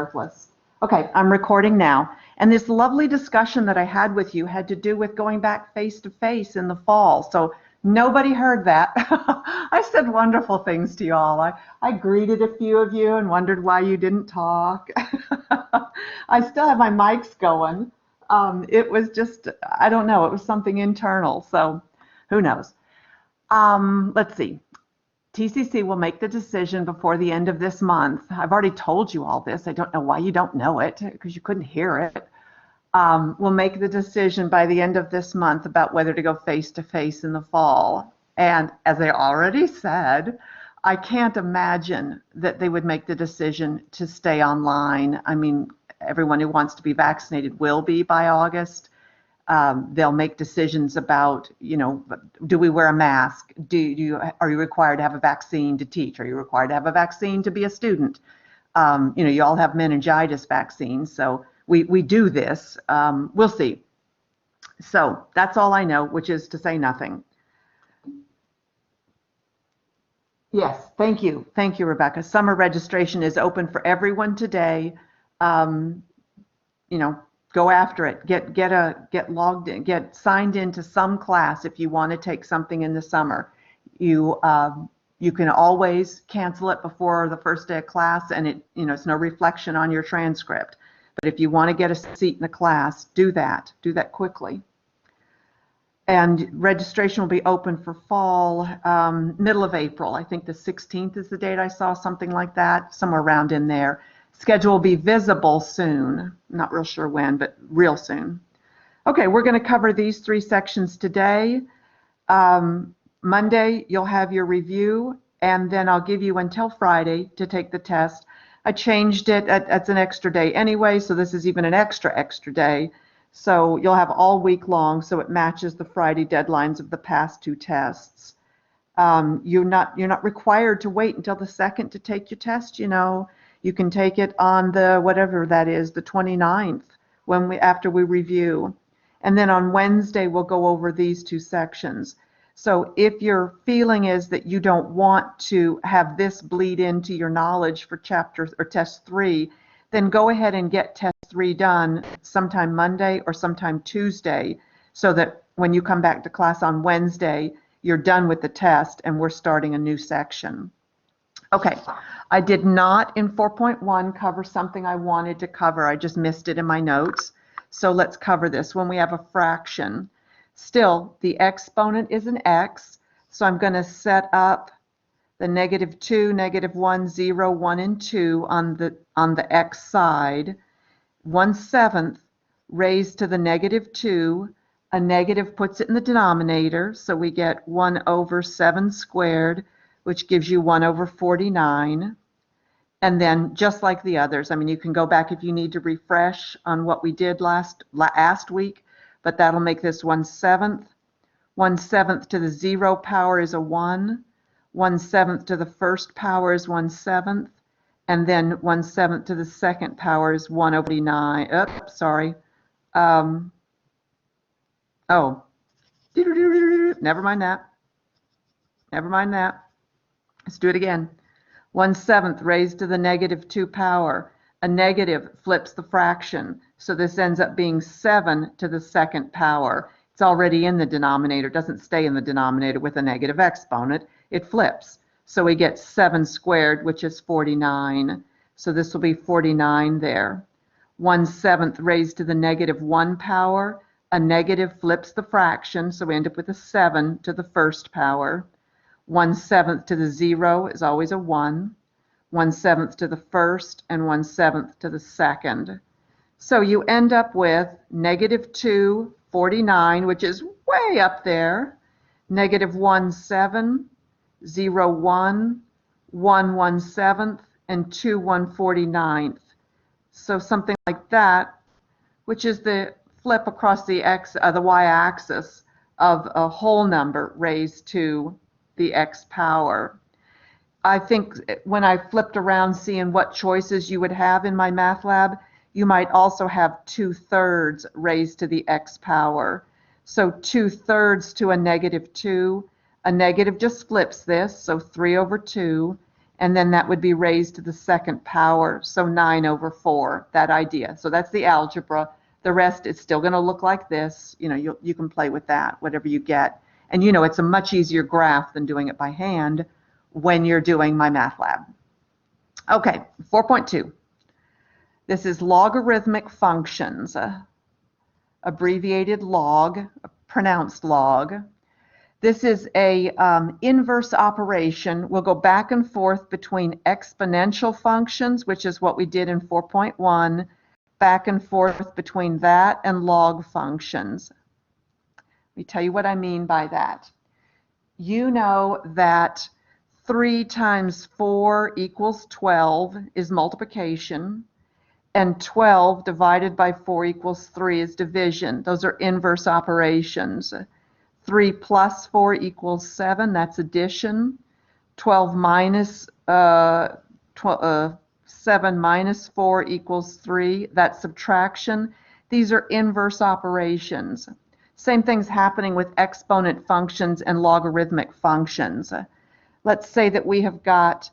worthless. Okay, I'm recording now. And this lovely discussion that I had with you had to do with going back face to face in the fall. So nobody heard that. I said wonderful things to you all. I greeted a few of you and wondered why you didn't talk. I still have my mics going. It was just, I don't know, it was something internal. So who knows? Let's see. TCC will make the decision before the end of this month. I've already told you all this. I don't know why you don't know it, because you couldn't hear it. We'll make the decision by the end of this month about whether to go face-to-face in the fall. And as I already said, I can't imagine that they would make the decision to stay online. I mean, everyone who wants to be vaccinated will be by August. They'll make decisions about, do we wear a mask? Are you required to have a vaccine to teach? Are you required to have a vaccine to be a student? You all have meningitis vaccines, so we do this. We'll see. So that's all I know, which is to say nothing. Yes, thank you. Thank you, Rebecca. Summer registration is open for everyone today. Go after it. Get logged in. Get signed into some class if you want to take something in the summer. You can always cancel it before the first day of class, and it's no reflection on your transcript. But if you want to get a seat in the class, do that. Do that quickly. And registration will be open for fall, middle of April. I think the 16th is the date I saw, something like that, somewhere around in there. Schedule will be visible soon. Not real sure when, but real soon. Okay, we're going to cover these three sections today. Monday, you'll have your review, and then I'll give you until Friday to take the test. I changed it. It's an extra day anyway, so this is even an extra day. So you'll have all week long, so it matches the Friday deadlines of the past two tests. You're not required to wait until the 2nd to take your test. You can take it on the whatever that is, the 29th, after we review. And then on Wednesday, we'll go over these two sections. So if your feeling is that you don't want to have this bleed into your knowledge for chapter or test 3, then go ahead and get test 3 done sometime Monday or sometime Tuesday, so that when you come back to class on Wednesday, you're done with the test and we're starting a new section. Okay, I did not in 4.1 cover something I wanted to cover. I just missed it in my notes. So let's cover this. When we have a fraction, still the exponent is an x, so I'm going to set up the -2, -1, 0, 1, and 2 on the x side. 1/7 raised to the -2. A negative puts it in the denominator, so we get 1 over 7 squared, which gives you 1 over 49. And then just like the others, I mean, you can go back if you need to refresh on what we did last week, but that'll make this 1/7. 1/7 to the 0 power is a 1. 1/7 to the first power is 1/7. And then 1/7 to the second power is 1 over 49. Oops, sorry. Never mind that. Never mind that. Let's do it again. 1/7 raised to the -2 power. A negative flips the fraction, so this ends up being 7 to the second power. It's already in the denominator. It doesn't stay in the denominator with a negative exponent. It flips. So we get 7 squared, which is 49. So this will be 49 there. 1/7 raised to the -1 power. A negative flips the fraction, so we end up with a 7 to the first power. 1/7 to the 0 is always a 1. 1/7 to the first and 1/7 to the second. So you end up with -2, 49, which is way up there. -1, 7, 0, 1, 1, 1/7, and 2, 1/49. So something like that, which is the flip across the y-axis of a whole number raised to the x power. I think when I flipped around seeing what choices you would have in MyMathLab, you might also have 2/3 raised to the x power. So 2/3 to a -2. A negative just flips this, so 3 over 2. and then that would be raised to the second power, so 9 over 4, that idea. So that's the algebra. The rest is still going to look like this. You know, you can play with that, whatever you get. And you know, it's a much easier graph than doing it by hand when you're doing MyMathLab. Okay, 4.2. This is logarithmic functions, abbreviated log, pronounced log. This is a inverse operation. We'll go back and forth between exponential functions, which is what we did in 4.1, back and forth between that and log functions. Let me tell you what I mean by that. You know that 3 times 4 equals 12 is multiplication, and 12 divided by 4 equals 3 is division. Those are inverse operations. 3 plus 4 equals 7, that's addition. 12 minus 7 minus 4 equals 3, that's subtraction. These are inverse operations. Same thing's happening with exponent functions and logarithmic functions. Let's say that we have got,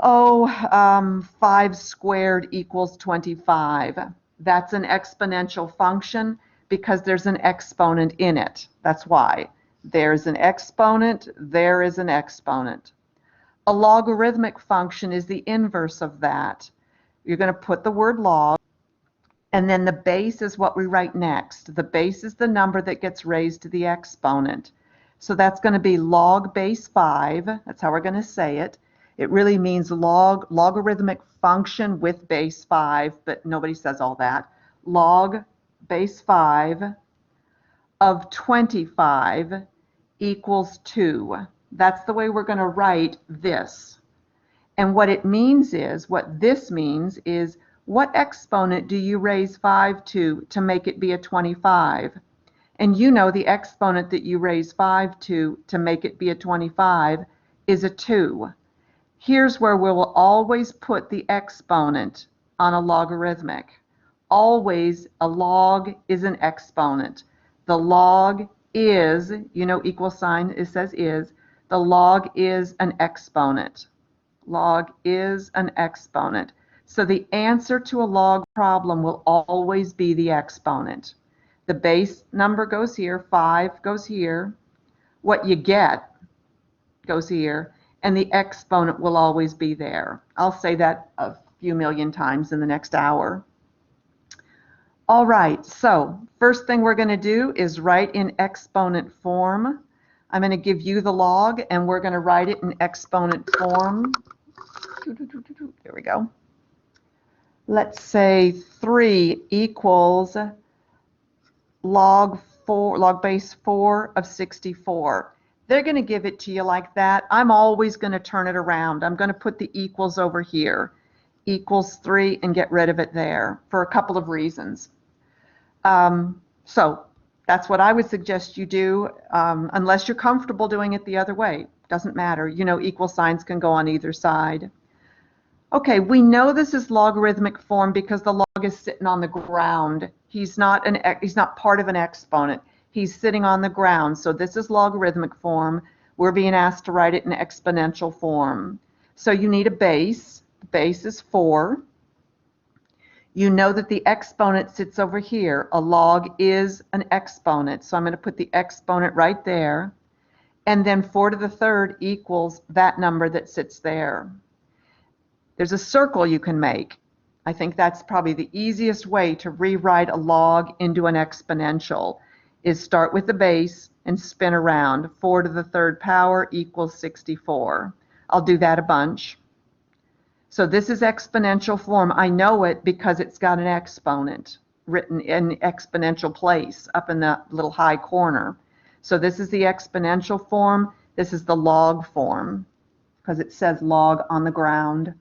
5 squared equals 25. That's an exponential function because there's an exponent in it. That's why. There's an exponent, there is an exponent. A logarithmic function is the inverse of that. You're going to put the word log, and then the base is what we write next. The base is the number that gets raised to the exponent. So that's going to be log base 5. That's how we're going to say it. It really means logarithmic function with base 5, but nobody says all that. Log base 5 of 25 equals 2. That's the way we're going to write this. And what it means is, what this means is, what exponent do you raise 5 to make it be a 25? And you know the exponent that you raise 5 to make it be a 25 is a 2. Here's where we will always put the exponent on a logarithmic. Always, a log is an exponent. The log is, you know, equal sign, it says is. The log is an exponent. Log is an exponent. So the answer to a log problem will always be the exponent. The base number goes here, 5 goes here. What you get goes here, and the exponent will always be there. I'll say that a few million times in the next hour. All right, so first thing we're going to do is write in exponent form. I'm going to give you the log, and we're going to write it in exponent form. There we go. Let's say 3 equals log base 4 of 64. They're going to give it to you like that. I'm always going to turn it around. I'm going to put the equals over here. Equals 3 and get rid of it there for a couple of reasons. So that's what I would suggest you do, unless you're comfortable doing it the other way. Doesn't matter. You know, equal signs can go on either side. Okay, we know this is logarithmic form because the log is sitting on the ground. He's not part of an exponent. He's sitting on the ground. So this is logarithmic form. We're being asked to write it in exponential form. So you need a base. The base is 4. You know that the exponent sits over here. A log is an exponent. So I'm going to put the exponent right there. And then 4 to the third equals that number that sits there. There's a circle you can make. I think that's probably the easiest way to rewrite a log into an exponential, is start with the base and spin around. 4 to the third power equals 64. I'll do that a bunch. So this is exponential form. I know it because it's got an exponent written in exponential place up in the little high corner. So this is the exponential form. This is the log form because it says log on the ground.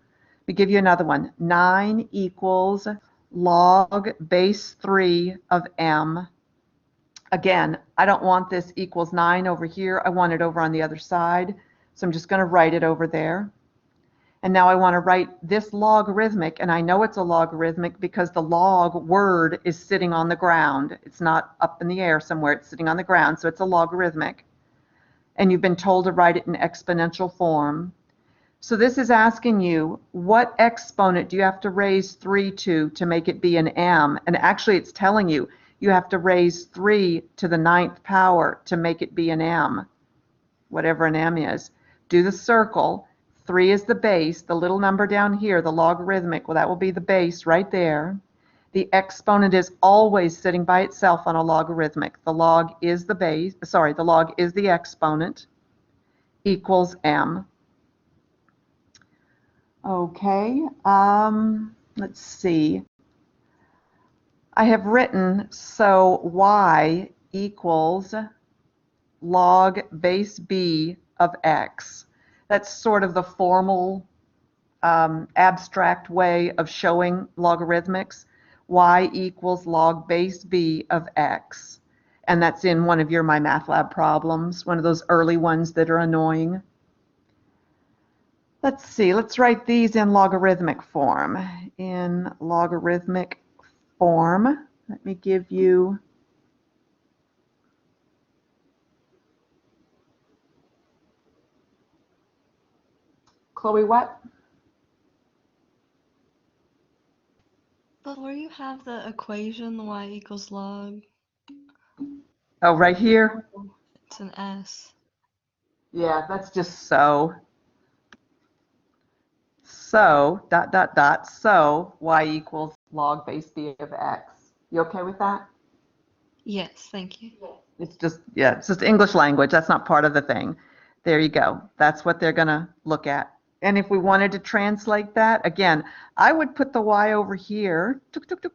We give you another one. 9 equals log base 3 of m. Again, I don't want this equals 9 over here. I want it over on the other side. So I'm just going to write it over there. And now I want to write this logarithmic, and I know it's a logarithmic because the log word is sitting on the ground. It's not up in the air somewhere. It's sitting on the ground, so it's a logarithmic. And you've been told to write it in exponential form. So this is asking you, what exponent do you have to raise 3 to make it be an m? And actually it's telling you, you have to raise 3 to the 9th power to make it be an m, whatever an m is. Do the circle. 3 is the base, the little number down here, the logarithmic, well, that will be the base right there. The exponent is always sitting by itself on a logarithmic. The log is the base, sorry, the log is the exponent, equals m. Okay, let's see. I have written, so y equals log base b of x. That's sort of the formal abstract way of showing logarithmics. Y equals log base b of x. And that's in one of your MyMathLab problems, one of those early ones that are annoying. Let's see, let's write these in logarithmic form. In logarithmic form, let me give you Chloe, what? But where you have the equation, the y equals log, Oh, right here? it's an S. Yeah, that's just so. So, dot, dot, dot, so y equals log base b of x. You okay with that? Yes, thank you. It's just, yeah, it's just English language. That's not part of the thing. There you go. That's what they're going to look at. And if we wanted to translate that, again, I would put the y over here, tuk, tuk, tuk,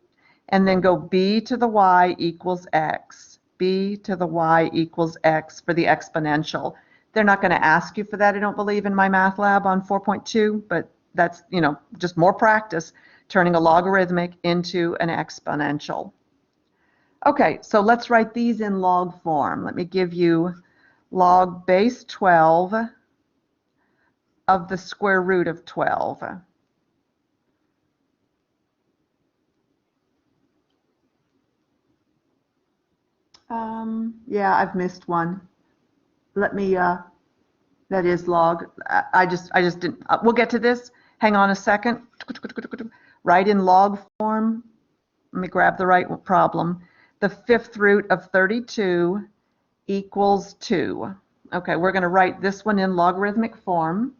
and then go b to the y equals x. B to the y equals x for the exponential. They're not going to ask you for that, I don't believe, in MyMathLab on 4.2, but that's, you know, just more practice, turning a logarithmic into an exponential. Okay, so let's write these in log form. Let me give you log base 12 of the square root of 12. Yeah, I've missed one. Let me, that is log. I just didn't, we'll get to this. Hang on a second. Write in log form. Let me grab the right problem. The 5th root of 32 equals 2. Okay, we're going to write this one in logarithmic form.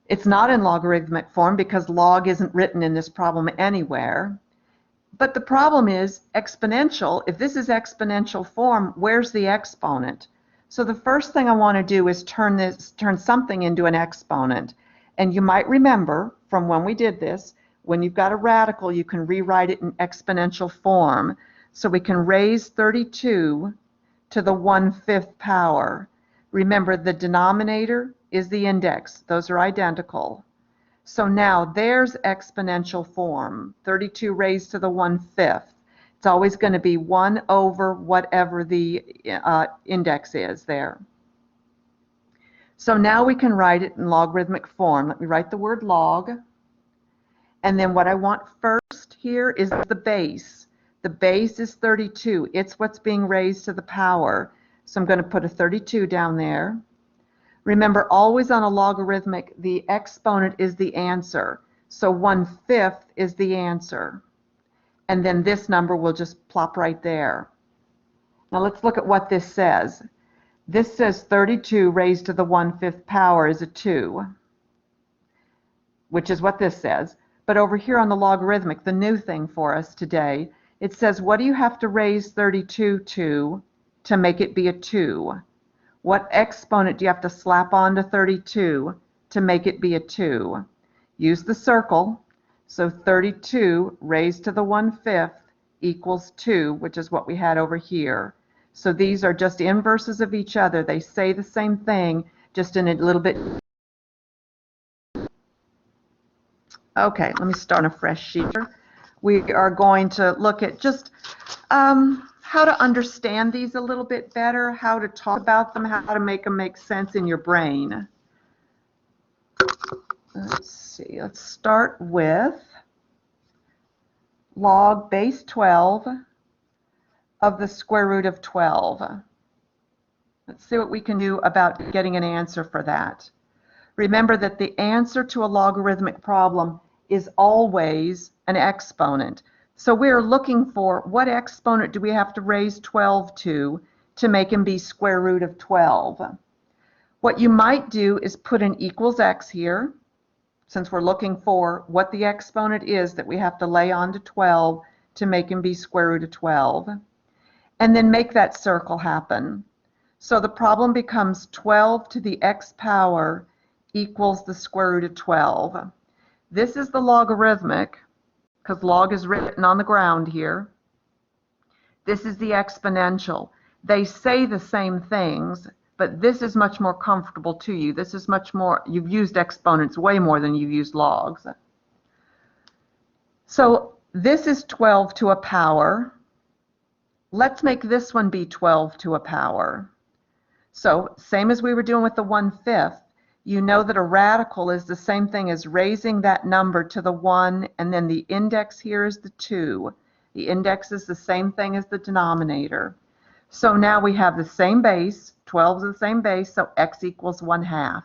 It's not in logarithmic form because log isn't written in this problem anywhere. But the problem is exponential. If this is exponential form, where's the exponent? So the first thing I want to do is turn something into an exponent. And you might remember from when we did this, when you've got a radical, you can rewrite it in exponential form. So we can raise 32 to the 1/5 power. Remember, the denominator is the index. Those are identical. So now there's exponential form, 32 raised to the 1/5. It's always going to be 1 over whatever the index is there. So now we can write it in logarithmic form. Let me write the word log. And then what I want first here is the base. The base is 32. It's what's being raised to the power. So I'm going to put a 32 down there. Remember, always on a logarithmic, the exponent is the answer. So 1/5 is the answer. And then this number will just plop right there. Now let's look at what this says. This says 32 raised to the 1/5 power is a 2, which is what this says. But over here on the logarithmic, the new thing for us today, it says, what do you have to raise 32 to make it be a 2? What exponent do you have to slap onto 32 to make it be a 2? Use the circle. So 32 raised to the 1/5 equals 2, which is what we had over here. So these are just inverses of each other. They say the same thing, just in a little bit. Okay, let me start on a fresh sheet here. We are going to look at just how to understand these a little bit better, how to talk about them, how to make them make sense in your brain. Let's see, let's start with log base 12 of the square root of 12. Let's see what we can do about getting an answer for that. Remember that the answer to a logarithmic problem is always an exponent. So we're looking for what exponent do we have to raise 12 to make him be square root of 12. What you might do is put an equals x here, since we're looking for what the exponent is that we have to lay on to 12 to make him be square root of 12, and then make that circle happen. So the problem becomes 12 to the x power equals the square root of 12. This is the logarithmic, because log is written on the ground here. This is the exponential. They say the same things, but this is much more comfortable to you. This is much more, you've used exponents way more than you've used logs. So this is 12 to a power. Let's make this one be 12 to a power. So same as we were doing with the 1/5, you know that a radical is the same thing as raising that number to the 1, and then the index here is the 2. The index is the same thing as the denominator. So now we have the same base, 12 is the same base, so x equals 1/2.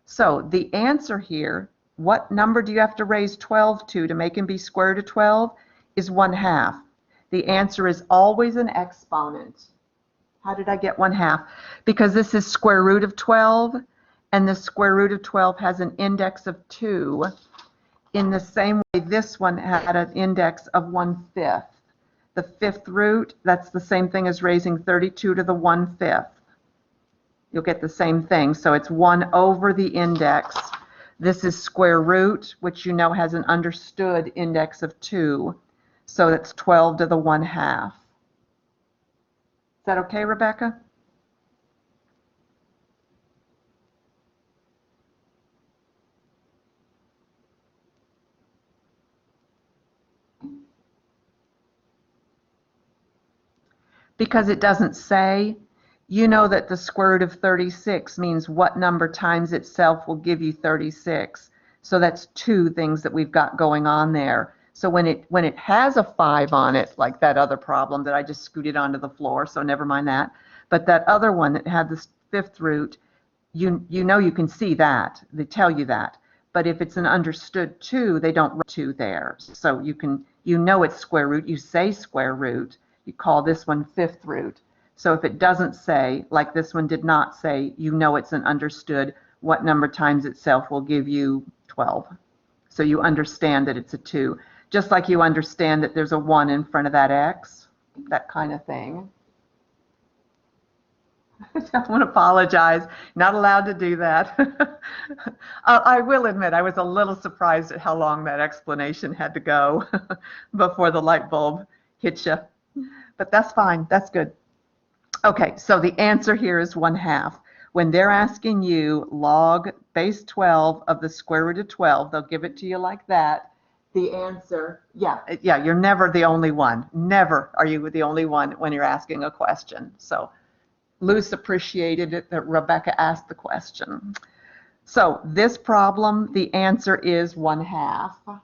So the answer here, what number do you have to raise 12 to make him be square root of 12, is 1/2. The answer is always an exponent. How did I get 1/2? Because this is square root of 12, and the square root of 12 has an index of 2. In the same way, this one had an index of 1/5. The 5th root, that's the same thing as raising 32 to the 1/5. You'll get the same thing. So it's 1 over the index. This is square root, which you know has an understood index of 2. So that's 12 to the 1/2. Is that okay, Rebecca? Because it doesn't say, you know that the square root of 36 means what number times itself will give you 36. So that's two things that we've got going on there. So when it has a 5 on it, like that other problem that I just scooted onto the floor, so never mind that. But that other one that had this 5th root, you know you can see that. They tell you that. But if it's an understood 2, they don't write 2 there. So you know it's square root. You say square root. You call this one 5th root. So if it doesn't say, like this one did not say, you know it's an understood what number times itself will give you 12. So you understand that it's a 2. Just like you understand that there's a 1 in front of that x, that kind of thing. I want to apologize. Not allowed to do that. I will admit I was a little surprised at how long that explanation had to go before the light bulb hit you. But that's fine. That's good. Okay, so the answer here is 1/2. When they're asking you log base 12 of the square root of 12, they'll give it to you like that. The answer, yeah, you're never the only one. Never are you the only one when you're asking a question. So Luce appreciated it that Rebecca asked the question. So this problem, the answer is 1/2.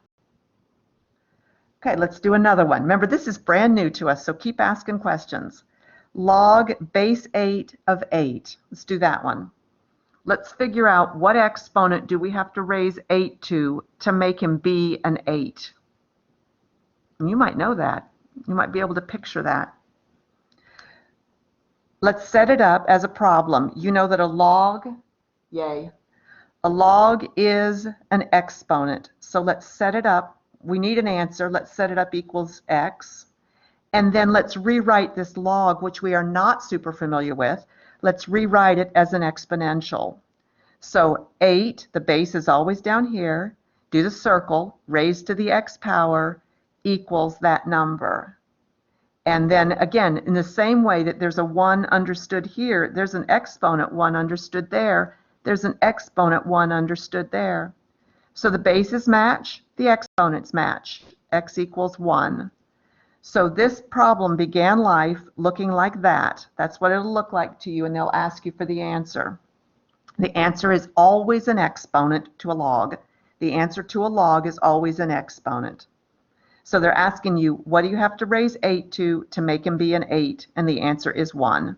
Okay, let's do another one. Remember, this is brand new to us, so keep asking questions. Log base 8 of 8. Let's do that one. Let's figure out what exponent do we have to raise 8 to make him be an 8. And you might know that. You might be able to picture that. Let's set it up as a problem. You know that a log, yay, a log is an exponent. So let's set it up. We need an answer. Let's set it up equals x. And then let's rewrite this log, which we are not super familiar with. Let's rewrite it as an exponential. So 8, the base is always down here. Do the circle, raised to the x power equals that number. And then again, in the same way that there's a 1 understood here, there's an exponent 1 understood there. There's an exponent 1 understood there. So the bases match, the exponents match. X equals 1. So this problem began life looking like that. That's what it'll look like to you, and they'll ask you for the answer. The answer is always an exponent to a log. The answer to a log is always an exponent. So they're asking you, what do you have to raise 8 to make him be an 8? And the answer is 1.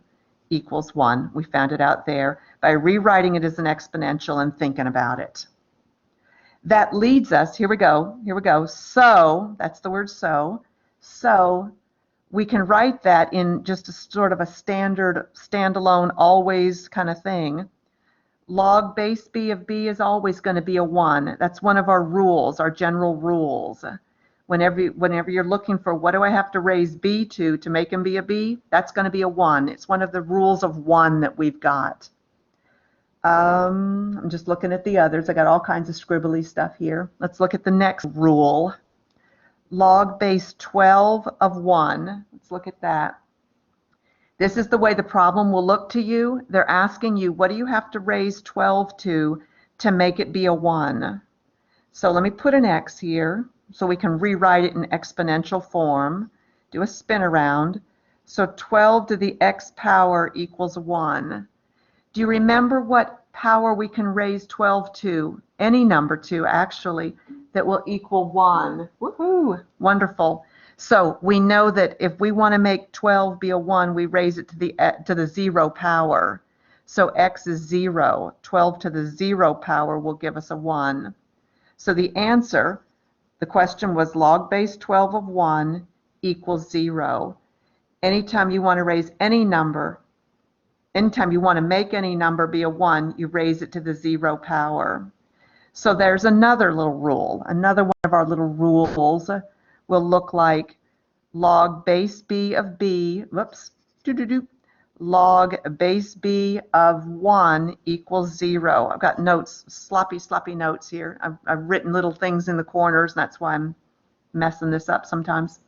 equals 1. We found it out there by rewriting it as an exponential and thinking about it. That leads us, here we go, so, that's the word so we can write that in just a sort of a standard, standalone, always kind of thing. Log base b of b is always going to be a 1. That's one of our rules, our general rules. Whenever you're looking for what do I have to raise b to make him be a b, that's going to be a 1. It's one of the rules of 1 that we've got. I'm just looking at the others. I got all kinds of scribbly stuff here. Let's look at the next rule. Log base 12 of 1. Let's look at that. This is the way the problem will look to you. They're asking you, what do you have to raise 12 to make it be a 1? So let me put an x here so we can rewrite it in exponential form. Do a spin around. So 12 to the x power equals 1. Do you remember what power we can raise 12 to? Any number to, actually, that will equal 1. Woohoo! Wonderful. So we know that if we want to make 12 be a 1, we raise it to the 0 power. So x is 0. 12 to the 0 power will give us a 1. So the answer, the question was log base 12 of 1 equals 0. Anytime you want to raise any number, anytime you want to make any number be a 1, you raise it to the 0 power. So there's another little rule. Another one of our little rules will look like log base b of b, log base b of 1 equals 0. I've got notes, sloppy notes here. I've written little things in the corners, and that's why I'm messing this up sometimes.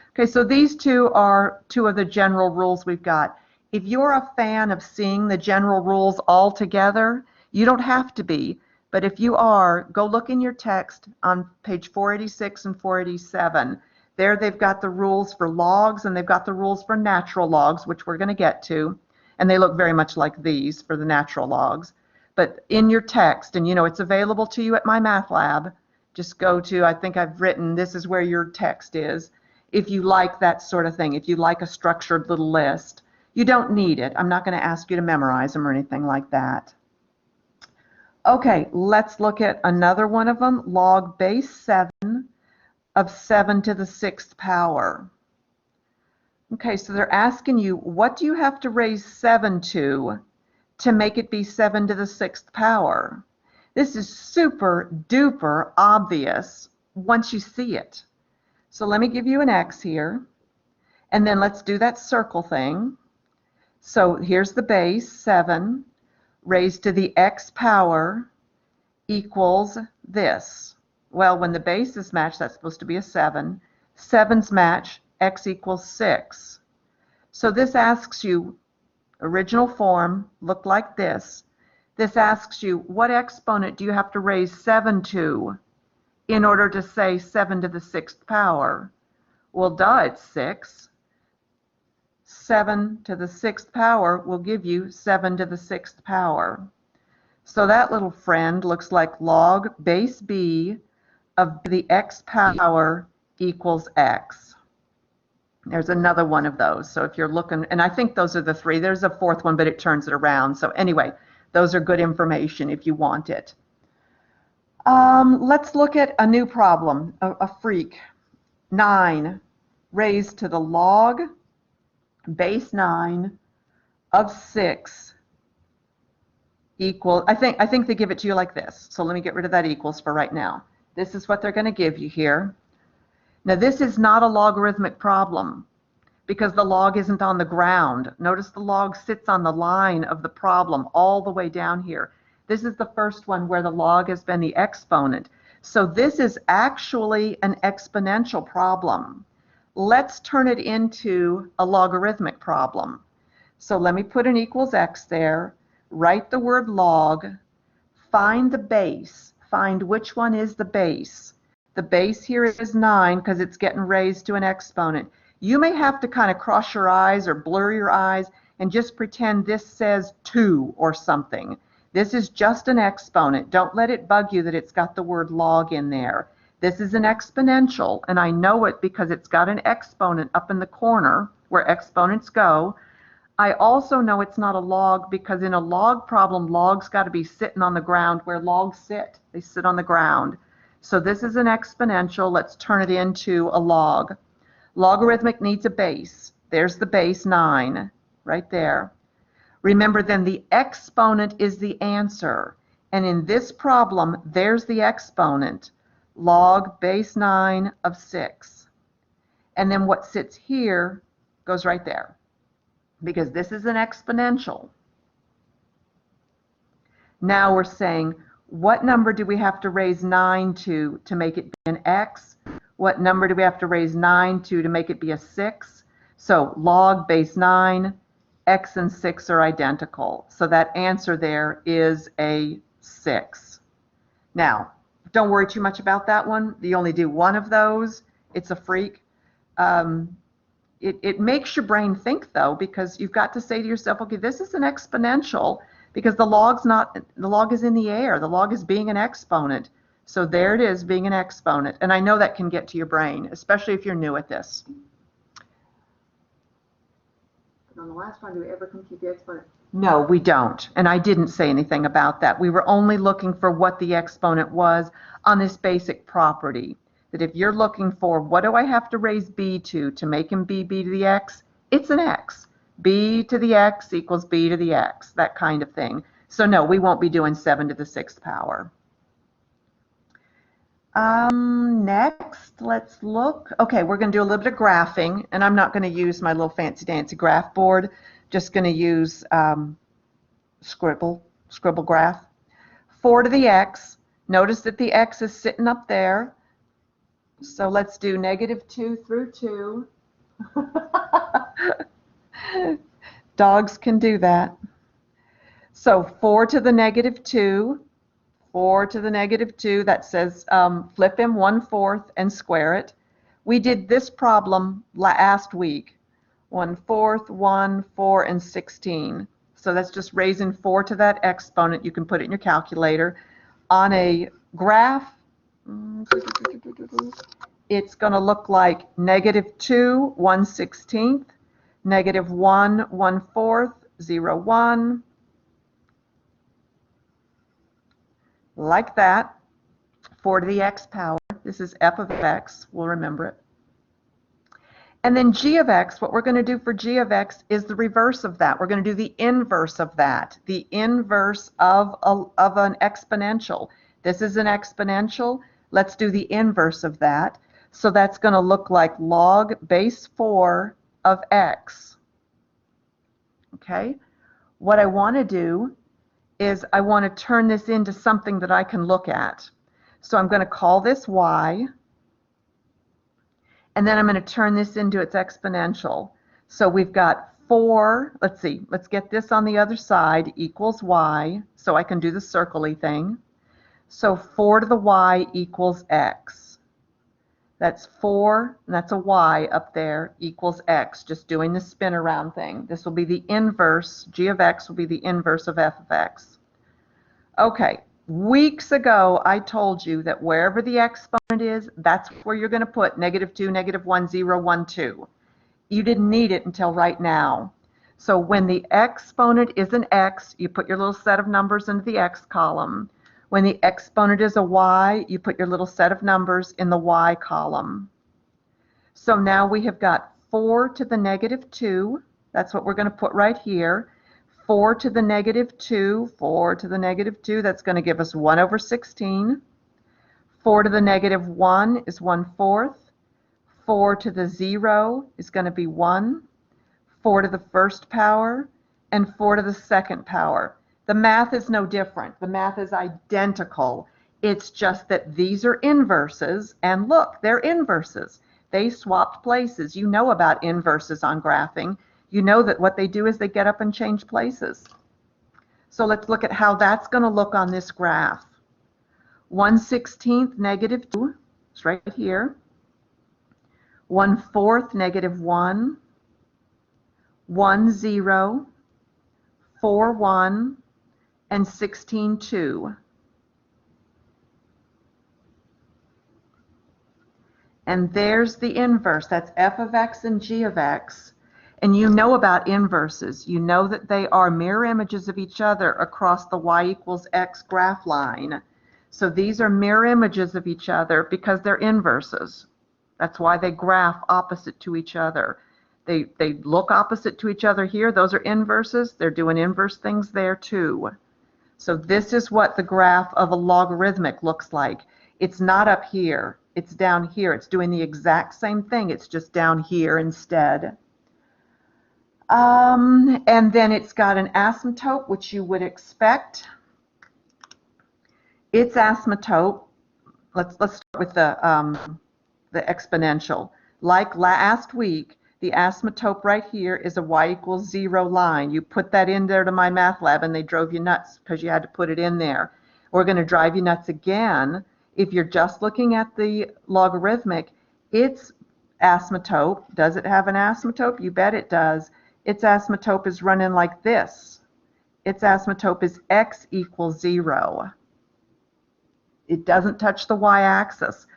Okay, so these two are two of the general rules we've got. If you're a fan of seeing the general rules all together, you don't have to be, but if you are, go look in your text on page 486 and 487. There they've got the rules for logs and they've got the rules for natural logs, which we're going to get to, and they look very much like these for the natural logs. But in your text, and you know it's available to you at my math lab, just go to, I think I've written, this is where your text is, if you like that sort of thing, if you like a structured little list. You don't need it. I'm not going to ask you to memorize them or anything like that. Okay, let's look at another one of them, log base 7 of 7 to the 6th power. Okay, so they're asking you, what do you have to raise 7 to make it be 7 to the 6th power? This is super duper obvious once you see it. So let me give you an x here, and then let's do that circle thing. So here's the base, 7, raised to the x power equals this. Well, when the base is matched, that's supposed to be a 7. 7's match, x equals 6. So this asks you, original form looked like this. This asks you, what exponent do you have to raise 7 to in order to say 7 to the 6th power? Well, duh, it's 6. 7 to the 6th power will give you 7 to the 6th power. So that little friend looks like log base b of the x power equals x. There's another one of those. So if you're looking, and I think those are the three. There's a fourth one, but it turns it around. So anyway, those are good information if you want it. Let's look at a new problem, a freak. 9 raised to the log base 9 of 6 equal, I think they give it to you like this. So let me get rid of that equals for right now. This is what they're going to give you here. Now this is not a logarithmic problem because the log isn't on the ground. Notice the log sits on the line of the problem all the way down here. This is the first one where the log has been the exponent. So this is actually an exponential problem. Let's turn it into a logarithmic problem. So let me put an equals x there, write the word log, find the base, find which one is the base. The base here is 9 because it's getting raised to an exponent. You may have to kind of cross your eyes or blur your eyes and just pretend this says 2 or something. This is just an exponent. Don't let it bug you that it's got the word log in there. This is an exponential, and I know it because it's got an exponent up in the corner where exponents go. I also know it's not a log because in a log problem, logs got to be sitting on the ground where logs sit. They sit on the ground. So this is an exponential. Let's turn it into a log. Logarithmic needs a base. There's the base, 9, right there. Remember, then the exponent is the answer. And in this problem, there's the exponent, log base 9 of 6. And then what sits here goes right there, because this is an exponential. Now we're saying, what number do we have to raise 9 to make it be an x? What number do we have to raise 9 to make it be a 6? So log base 9, x and 6 are identical. So that answer there is a 6. Now, don't worry too much about that one. You only do one of those. It's a freak. It makes your brain think, though, because you've got to say to yourself, okay, this is an exponential, because the log is in the air. The log is being an exponent. So there it is, being an exponent. And I know that can get to your brain, especially if you're new at this. But on the last one, do we ever compute the exponent? No, we don't. And I didn't say anything about that. We were only looking for what the exponent was on this basic property. That if you're looking for what do I have to raise b to make him be b to the x, it's an x. B to the x equals b to the x, that kind of thing. So no, we won't be doing 7 to the 6th power. Next, let's look. Okay, we're going to do a little bit of graphing, and I'm not going to use my little fancy dancy graph board. Just going to use scribble graph. 4 to the x. Notice that the x is sitting up there. So let's do -2 through 2. Dogs can do that. So 4 to the -2. 4 to the -2, that says flip him 1/4 and square it. We did this problem last week. 1/4, 1, 4, and 16. So that's just raising 4 to that exponent. You can put it in your calculator. On a graph, it's going to look like -2, 1/16, -1, 1/4, 0, 1. Like that. 4 to the x power. This is f of x. We'll remember it. And then g of x, what we're going to do for g of x is the reverse of that. We're going to do the inverse of that, the inverse of an exponential. This is an exponential. Let's do the inverse of that. So that's going to look like log base 4 of x. Okay? What I want to do is I want to turn this into something that I can look at. So I'm going to call this y, and then I'm going to turn this into its exponential. So we've got 4, let's see, let's get this on the other side, equals y, so I can do the circle-y thing. So 4 to the y equals x. That's 4, and that's a y up there, equals x, just doing the spin around thing. This will be the inverse, g of x will be the inverse of f of x. Okay, weeks ago I told you that wherever the exponent is, that's where you're going to put -2, -1, 0, 1, 2. You didn't need it until right now. So when the exponent is an x, you put your little set of numbers into the x column. When the exponent is a y, you put your little set of numbers in the y column. So now we have got 4 to the -2. That's what we're going to put right here. 4 to the -2, 4 to the -2, that's going to give us 1/16. 4 to the -1 is 1/4. 4 to the 0 is going to be 1. 4 to the first power, and 4 to the second power. The math is no different. The math is identical. It's just that these are inverses, and look, they're inverses. They swapped places. You know about inverses on graphing. You know that what they do is they get up and change places. So let's look at how that's going to look on this graph. 1/16 -2, it's right here. 1/4 -1, 1, 0, 4, 1, and 16, 2. And there's the inverse. That's f of x and g of x. And you know about inverses. You know that they are mirror images of each other across the y equals x graph line. So these are mirror images of each other because they're inverses. That's why they graph opposite to each other. They look opposite to each other here. Those are inverses. They're doing inverse things there too. So this is what the graph of a logarithmic looks like. It's not up here. It's down here. It's doing the exact same thing. It's just down here instead. And then it's got an asymptote, which you would expect. Its asymptote, let's start with the exponential. Like last week, the asymptote right here is a y equals 0 line. You put that in there to MyMathLab and they drove you nuts because you had to put it in there. We're going to drive you nuts again. If you're just looking at the logarithmic, its asymptote, does it have an asymptote? You bet it does. Its asymptote is running like this. Its asymptote is x equals 0. It doesn't touch the y-axis.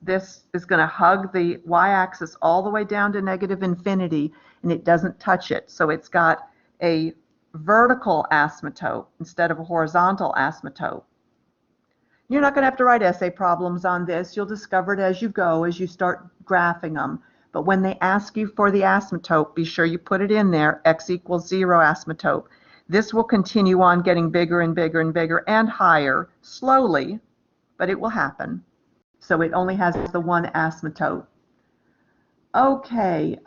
This is going to hug the y-axis all the way down to negative infinity, and it doesn't touch it. So it's got a vertical asymptote instead of a horizontal asymptote. You're not going to have to write essay problems on this. You'll discover it as you go, as you start graphing them. But when they ask you for the asymptote, be sure you put it in there, x equals 0 asymptote. This will continue on getting bigger and bigger and bigger and higher, slowly, but it will happen. So it only has the one asymptote. Okay,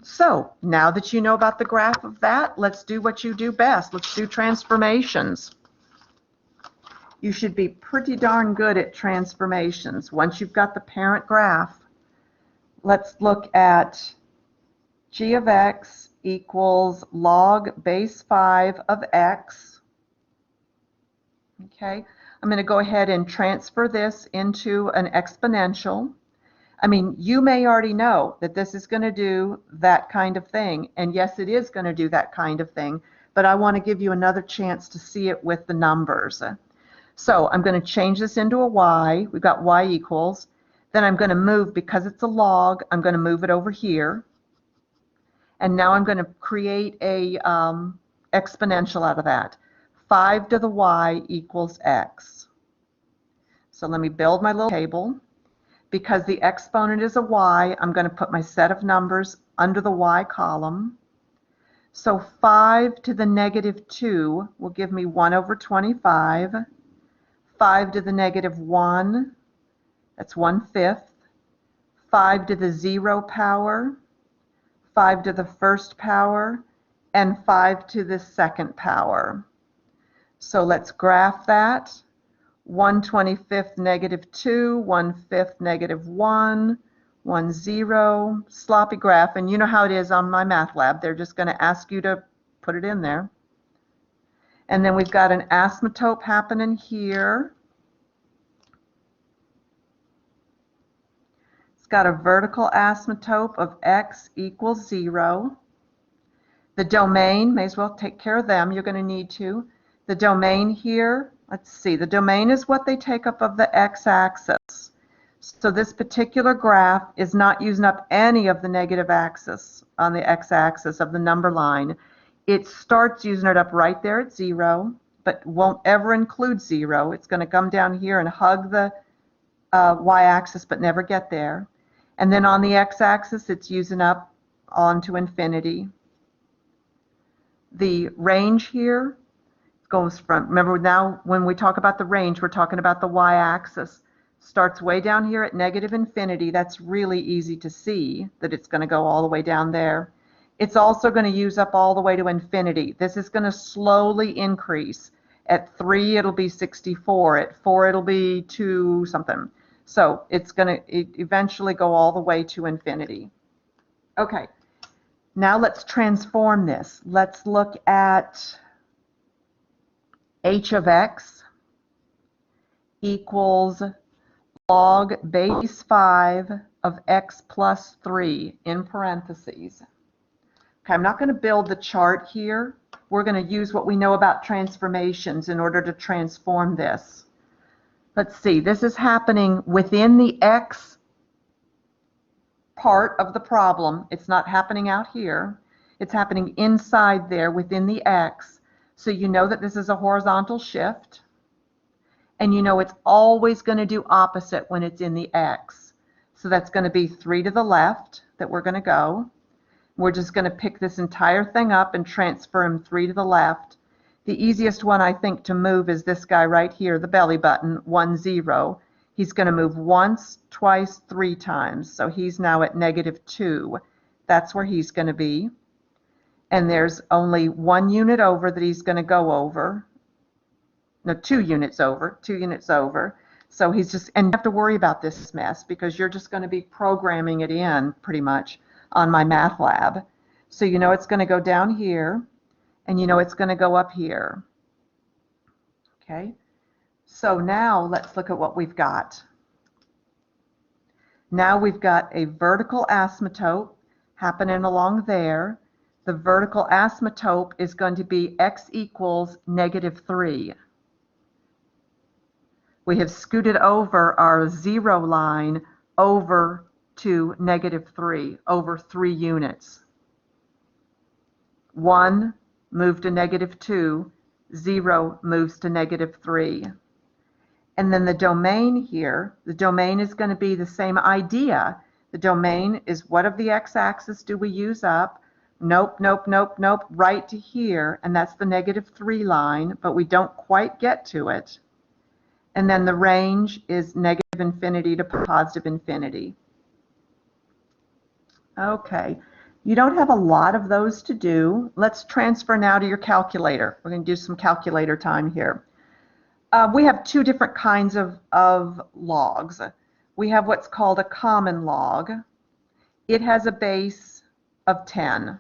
so now that you know about the graph of that, let's do what you do best. Let's do transformations. You should be pretty darn good at transformations. Once you've got the parent graph, let's look at g of x equals log base 5 of x. Okay. I'm going to go ahead and transfer this into an exponential. I mean, you may already know that this is going to do that kind of thing. And yes, it is going to do that kind of thing. But I want to give you another chance to see it with the numbers. So I'm going to change this into a y. We've got y equals. Then I'm going to move, because it's a log, I'm going to move it over here. And now I'm going to create a exponential out of that. 5 to the y equals x. So let me build my little table. Because the exponent is a y, I'm going to put my set of numbers under the y column. So 5 to the negative 2 will give me 1 over 25. 5 to the negative 1, that's 1/5. 5 to the 0 power, 5 to the first power, and 5 to the second power. So let's graph that. 1/25 negative 2, 1/5 negative 1, 1, 0, sloppy graph. And you know how it is on MyMathLab. They're just going to ask you to put it in there. And then we've got an asymptote happening here. It's got a vertical asymptote of x equals 0. The domain, may as well take care of them. You're going to need to. The domain here, let's see, the domain is what they take up of the x-axis. So this particular graph is not using up any of the negative axis on the x-axis of the number line. It starts using it up right there at 0, but won't ever include 0. It's going to come down here and hug the y-axis, but never get there. And then on the x-axis, it's using up onto infinity. The range here goes from, remember now when we talk about the range, we're talking about the y-axis. Starts way down here at negative infinity. That's really easy to see that it's going to go all the way down there. It's also going to use up all the way to infinity. This is going to slowly increase. At 3, it'll be 64. At 4, it'll be 2 something. So it's going to eventually go all the way to infinity. Okay, now let's transform this. Let's look at h of x equals log base 5 of x plus 3 in parentheses. Okay, I'm not going to build the chart here. We're going to use what we know about transformations in order to transform this. Let's see, this is happening within the x part of the problem. It's not happening out here. It's happening inside there within the X. So you know that this is a horizontal shift. And you know it's always going to do opposite when it's in the X. So that's going to be 3 to the left that we're going to go. We're just going to pick this entire thing up and transfer him 3 to the left. The easiest one, I think, to move is this guy right here, the belly button, 1, 0. He's going to move once, twice, 3 times. So he's now at -2. That's where he's going to be. And there's only 1 unit over that he's going to go over. No, 2 units over, 2 units over. So he's just, and you have to worry about this mess because you're just going to be programming it in pretty much on MyMathLab. So you know it's going to go down here, and you know it's going to go up here. Okay, so now let's look at what we've got. Now we've got a vertical asymptote happening along there. The vertical asymptote is going to be x equals -3. We have scooted over our 0 line over to -3, over 3 units. 1 moved to -2, 0 moves to -3. And then the domain here, the domain is going to be the same idea. The domain is what of the x-axis do we use up? Nope, nope, nope, nope, right to here, and that's the -3 line, but we don't quite get to it. And then the range is -infinity to +infinity. Okay, you don't have a lot of those to do. Let's transfer now to your calculator. We're going to do some calculator time here. We have 2 different kinds of logs. We have what's called a common log. It has a base of 10,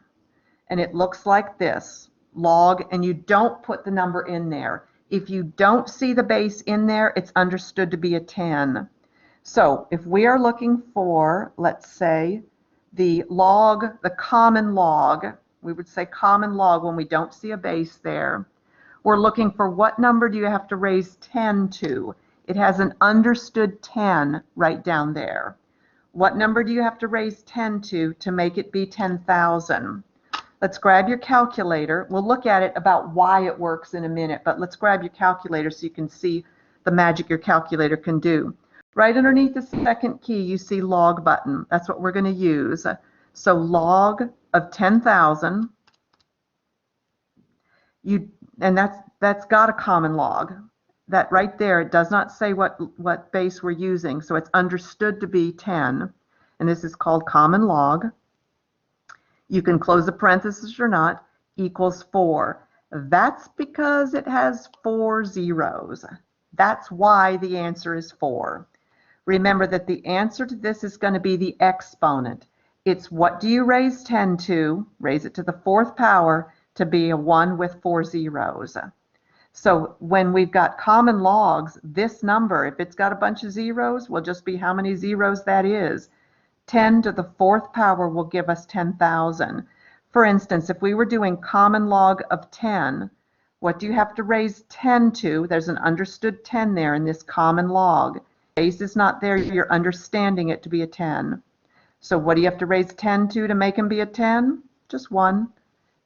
and it looks like this, log, and you don't put the number in there. If you don't see the base in there, it's understood to be a 10. So if we are looking for, let's say, the log, the common log, we would say common log when we don't see a base there. We're looking for what number do you have to raise 10 to? It has an understood 10 right down there. What number do you have to raise 10 to make it be 10,000? Let's grab your calculator. We'll look at it about why it works in a minute, but let's grab your calculator so you can see the magic your calculator can do. Right underneath the second key, you see log button. That's what we're going to use. So log of 10,000, and that's got a common log. That right there, it does not say what base we're using, so it's understood to be 10, and this is called common log. You can close the parentheses or not, equals 4. That's because it has 4 zeros. That's why the answer is 4. Remember that the answer to this is going to be the exponent. It's what do you raise 10 to, raise it to the 4th power, to be a 1 with 4 zeros. So when we've got common logs, this number, if it's got a bunch of zeros, will just be how many zeros that is. 10 to the 4th power will give us 10,000. For instance, if we were doing common log of 10, what do you have to raise 10 to? There's an understood 10 there in this common log. Base is not there, you're understanding it to be a 10. So what do you have to raise 10 to make him be a 10? Just 1.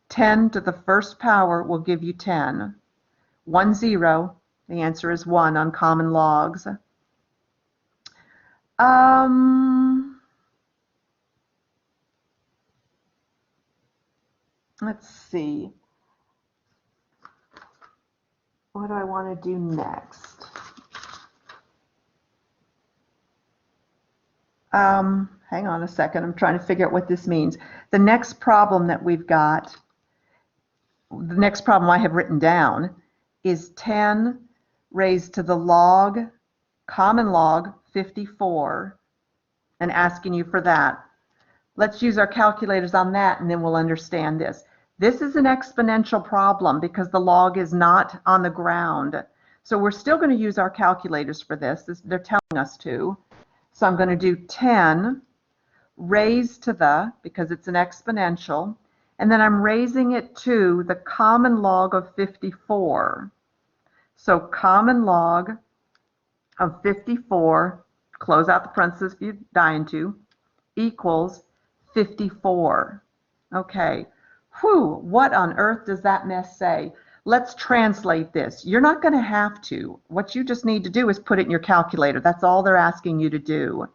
10 to the 1st power will give you 10. 1, 0. The answer is 1 on common logs. Let's see. What do I want to do next? Hang on a second. I'm trying to figure out what this means. The next problem that we've got, the next problem I have written down is 10 raised to the log, common log, 54, and asking you for that. Let's use our calculators on that, and then we'll understand this. This is an exponential problem because the log is not on the ground. So we're still going to use our calculators for this. They're telling us to. So I'm going to do 10 raised to the, because it's an exponential, and then I'm raising it to the common log of 54. So common log of 54, close out the parentheses if you're dying to, equals 54. Okay, whew, what on earth does that mess say? Let's translate this. You're not going to have to. What you just need to do is put it in your calculator. That's all they're asking you to do.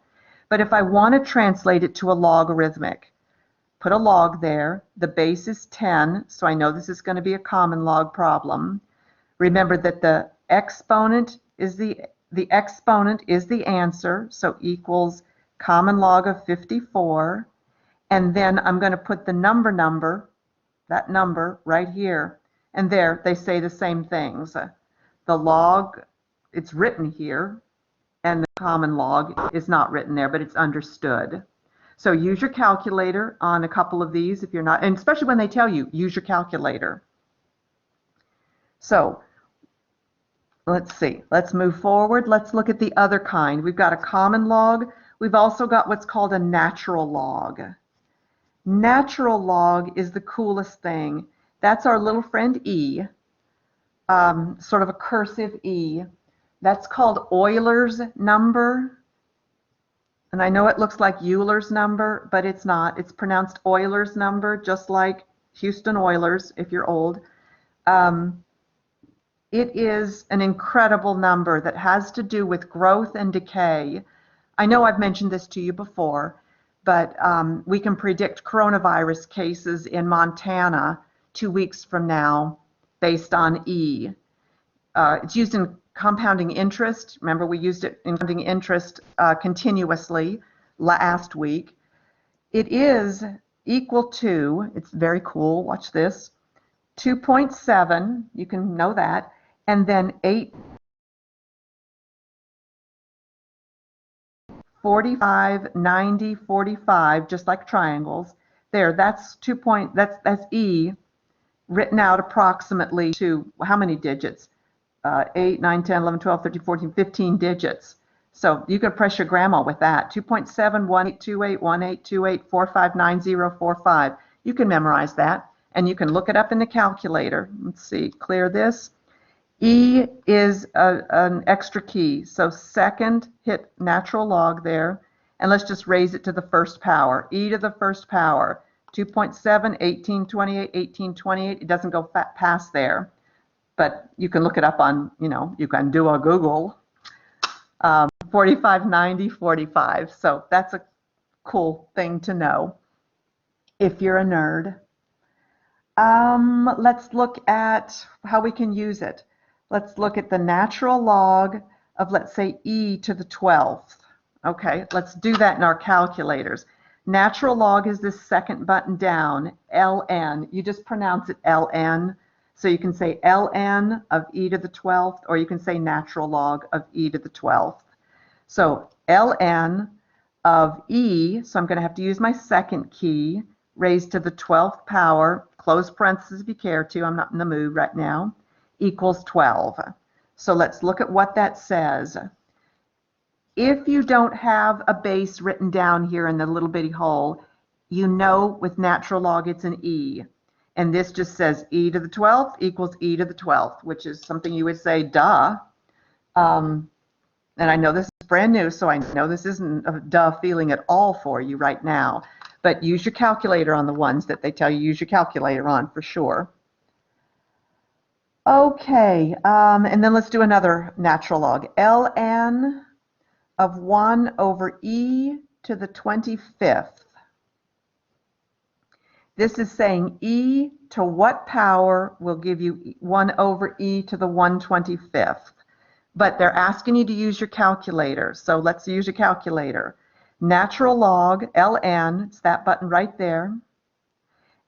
But if I want to translate it to a logarithmic, put a log there. The base is 10, so I know this is going to be a common log problem. Remember that the exponent is the answer, so equals common log of 54. And then I'm going to put the number, that number right here. And there, they say the same things. The log, it's written here, and the common log is not written there, but it's understood. So use your calculator on a couple of these if you're not, and especially when they tell you, use your calculator. So let's see, let's move forward. Let's look at the other kind. We've got a common log. We've also got what's called a natural log. Natural log is the coolest thing. That's our little friend E, sort of a cursive E. That's called Euler's number. And I know it looks like Euler's number, but it's not. It's pronounced Euler's number, just like Houston Oilers, if you're old. It is an incredible number that has to do with growth and decay. I know I've mentioned this to you before, but we can predict coronavirus cases in Montana 2 weeks from now based on E. It's used in compounding interest. Remember, we used it in compounding interest continuously last week. It is equal to, it's very cool, watch this, 2.7, you can know that, and then 8, 45, 90, 45, just like triangles. There, that's that's E written out approximately to how many digits? 8, 9, 10, 11, 12, 13, 14, 15 digits. So you can press your grandma with that. 2.718281828459045. You can memorize that, and you can look it up in the calculator. Let's see, clear this. E is an extra key. So second, hit natural log there, and let's just raise it to the first power. E to the first power. 2.7, 1828, 1828. It doesn't go past there, but you can look it up on, you can do a Google. 45, 90, 45. So that's a cool thing to know if you're a nerd. Let's look at how we can use it. Let's look at the natural log of, let's say, e to the 12th. Okay, let's do that in our calculators. Natural log is this second button down, ln. You just pronounce it ln. So you can say ln of e to the 12th, or you can say natural log of e to the 12th. So ln of e, so I'm going to have to use my second key, raised to the 12th power, close parentheses if you care to, I'm not in the mood right now, equals 12. So let's look at what that says. If you don't have a base written down here in the little bitty hole, you know with natural log it's an e. And this just says e to the 12th equals e to the 12th, which is something you would say, duh. And I know this is brand new, so I know this isn't a duh feeling at all for you right now. But use your calculator on the ones that they tell you use your calculator on for sure. Okay, and then let's do another natural log. ln of 1 over e to the 25th. This is saying e to what power will give you 1 over e to the 125th. But they're asking you to use your calculator, so let's use your calculator. Natural log, ln, it's that button right there.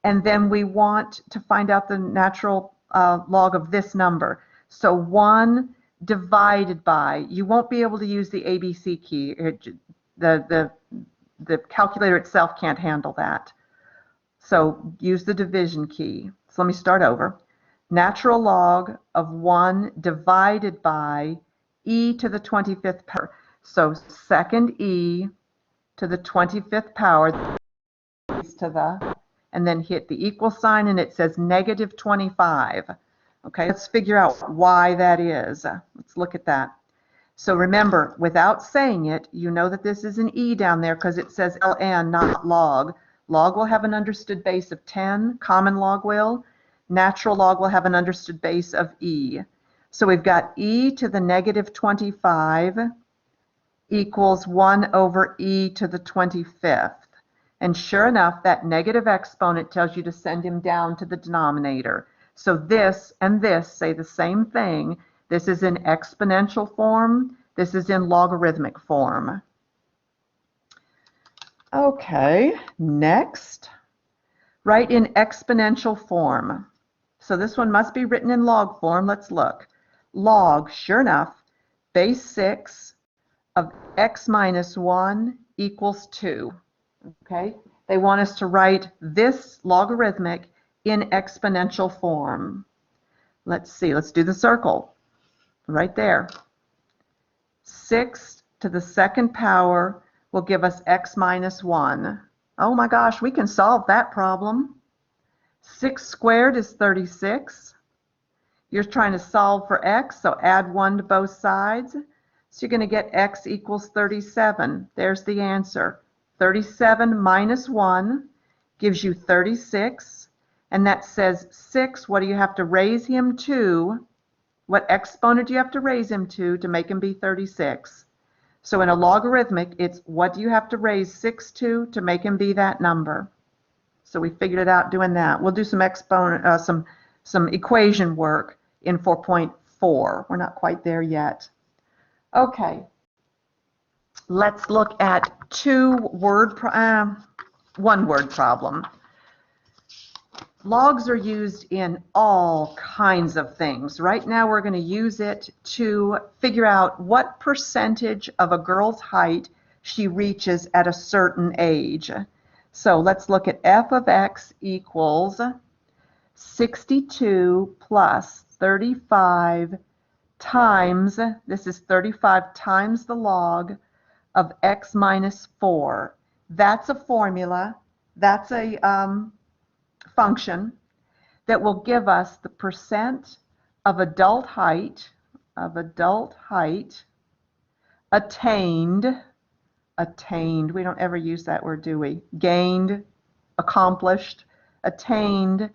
And then we want to find out the natural log of this number. So 1 divided by, you won't be able to use the ABC key. The calculator itself can't handle that. So use the division key. So let me start over. Natural log of 1 divided by e to the 25th power. So second e to the 25th power, to the, and then hit the equal sign, and it says negative 25. Okay, let's figure out why that is. Let's look at that. So remember, without saying it, you know that this is an E down there because it says ln, not log. Log will have an understood base of 10, common log will. Natural log will have an understood base of E. So we've got e to the negative 25 equals 1 over e to the 25th. And sure enough, that negative exponent tells you to send him down to the denominator. So this and this say the same thing. This is in exponential form. This is in logarithmic form. Okay, next. Write in exponential form. So this one must be written in log form. Let's look. Log, sure enough, base 6 of x minus 1 equals 2. Okay, they want us to write this logarithmic in exponential form. Let's see, let's do the circle right there. 6 to the second power will give us x minus 1. Oh my gosh, we can solve that problem. 6 squared is 36. You're trying to solve for x, so add 1 to both sides. So you're going to get x equals 37. There's the answer. 37 minus 1 gives you 36. And that says 6, what do you have to raise him to? What exponent do you have to raise him to make him be 36? So in a logarithmic, it's what do you have to raise 6 to make him be that number? So we figured it out doing that. We'll do some equation work in 4.4. We're not quite there yet. Okay. Let's look at one word problem. Logs are used in all kinds of things. Right now we're going to use it to figure out what percentage of a girl's height she reaches at a certain age. So let's look at f of x equals 62 plus 35 times, this is 35 times the log of x minus 4. That's a formula. That's a function that will give us the percent of adult height attained, we don't ever use that word, do we? Gained, accomplished, attained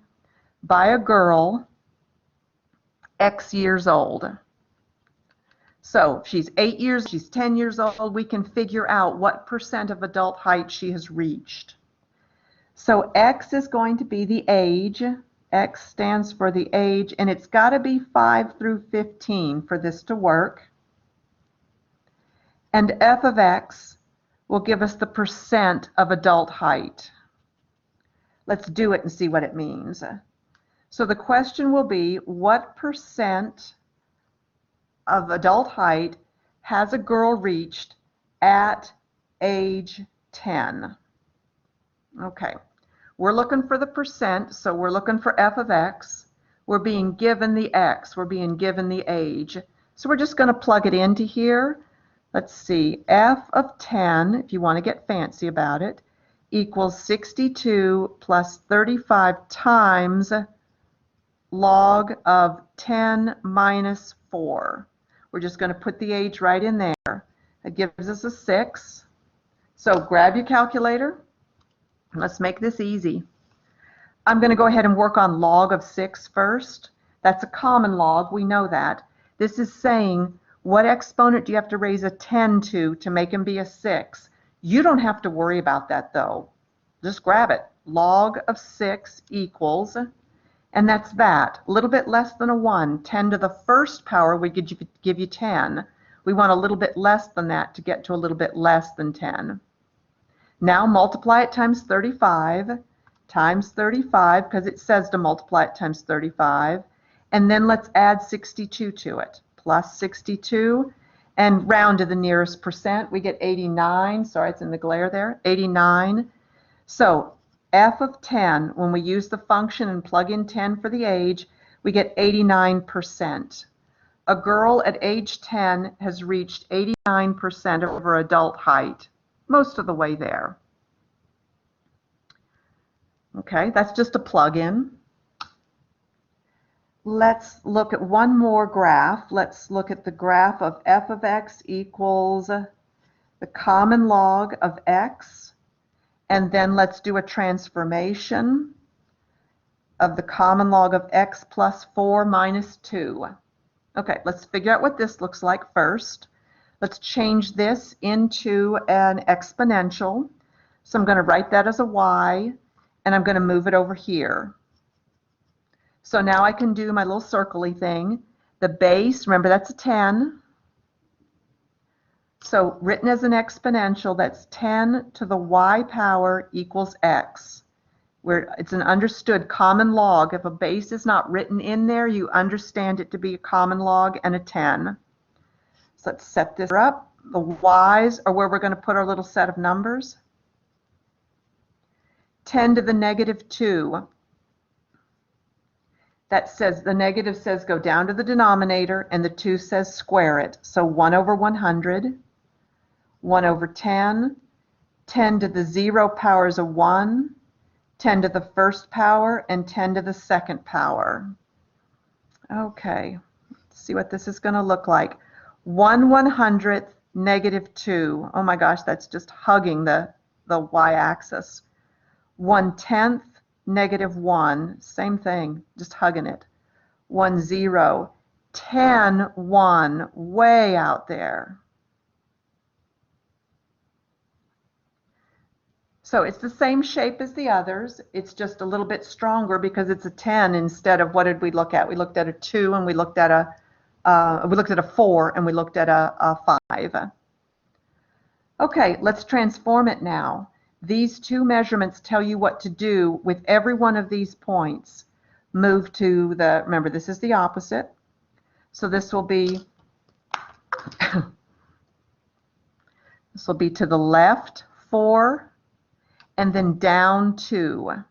by a girl X years old. So if she's 8 years, she's 10 years old, we can figure out what percent of adult height she has reached. So X is going to be the age. X stands for the age, and it's got to be 5 through 15 for this to work. And f of x will give us the percent of adult height. Let's do it and see what it means. So the question will be, what percent of adult height has a girl reached at age 10? Okay, we're looking for the percent, so we're looking for f of x. We're being given the x, we're being given the age. So we're just going to plug it into here. Let's see, f of 10, if you want to get fancy about it, equals 62 plus 35 times log of 10 minus 4. We're just going to put the age right in there. It gives us a 6. So grab your calculator. Let's make this easy. I'm going to go ahead and work on log of 6 first. That's a common log. We know that. This is saying what exponent do you have to raise a 10 to make him be a 6. You don't have to worry about that though. Just grab it. Log of 6 equals, and that's that. A little bit less than a 1. 10 to the first power would give you 10. We want a little bit less than that to get to a little bit less than 10. Now multiply it times 35, because it says to multiply it times 35. And then let's add 62 to it. Plus 62, and round to the nearest percent, we get 89. Sorry, it's in the glare there. 89. So f of 10, when we use the function and plug in 10 for the age, we get 89%. A girl at age 10 has reached 89% of her adult height, most of the way there. Okay, that's just a plug-in. Let's look at one more graph. Let's look at the graph of f of x equals the common log of x, and then let's do a transformation of the common log of x plus 4 minus 2. Okay, let's figure out what this looks like first. Let's change this into an exponential. So I'm going to write that as a y, and I'm going to move it over here. So now I can do my little circle-y thing. The base, remember that's a 10. So written as an exponential, that's 10 to the y power equals x. Where it's an understood common log. If a base is not written in there, you understand it to be a common log and a 10. So let's set this up. The y's are where we're going to put our little set of numbers. 10 to the negative 2. That says, the negative says go down to the denominator, and the 2 says square it. So 1 over 100, 1 over 10, 10 to the 0 power is a 1, 10 to the first power, and 10 to the second power. Okay, let's see what this is going to look like. 1/100th negative 2. Oh my gosh, that's just hugging the y-axis. 1/10th negative 1. Same thing, just hugging it. 1 0. 10 1. Way out there. So it's the same shape as the others. It's just a little bit stronger because it's a 10 instead of, what did we look at? We looked at a 2 and we looked at a 4 and we looked at a 5. Okay, let's transform it now. These two measurements tell you what to do with every one of these points. Move to the, remember this is the opposite. So this will be this will be to the left 4 and then down 2.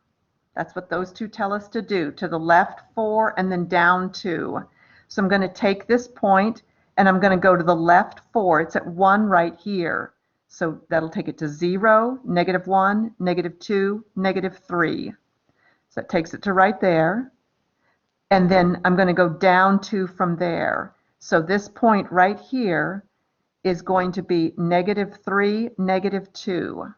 That's what those two tell us to do. To the left 4 and then down 2. So I'm going to take this point and I'm going to go to the left 4. It's at 1 right here. So that'll take it to 0, negative 1, negative 2, negative 3. So that takes it to right there. And then I'm going to go down 2 from there. So this point right here is going to be negative 3, negative 2.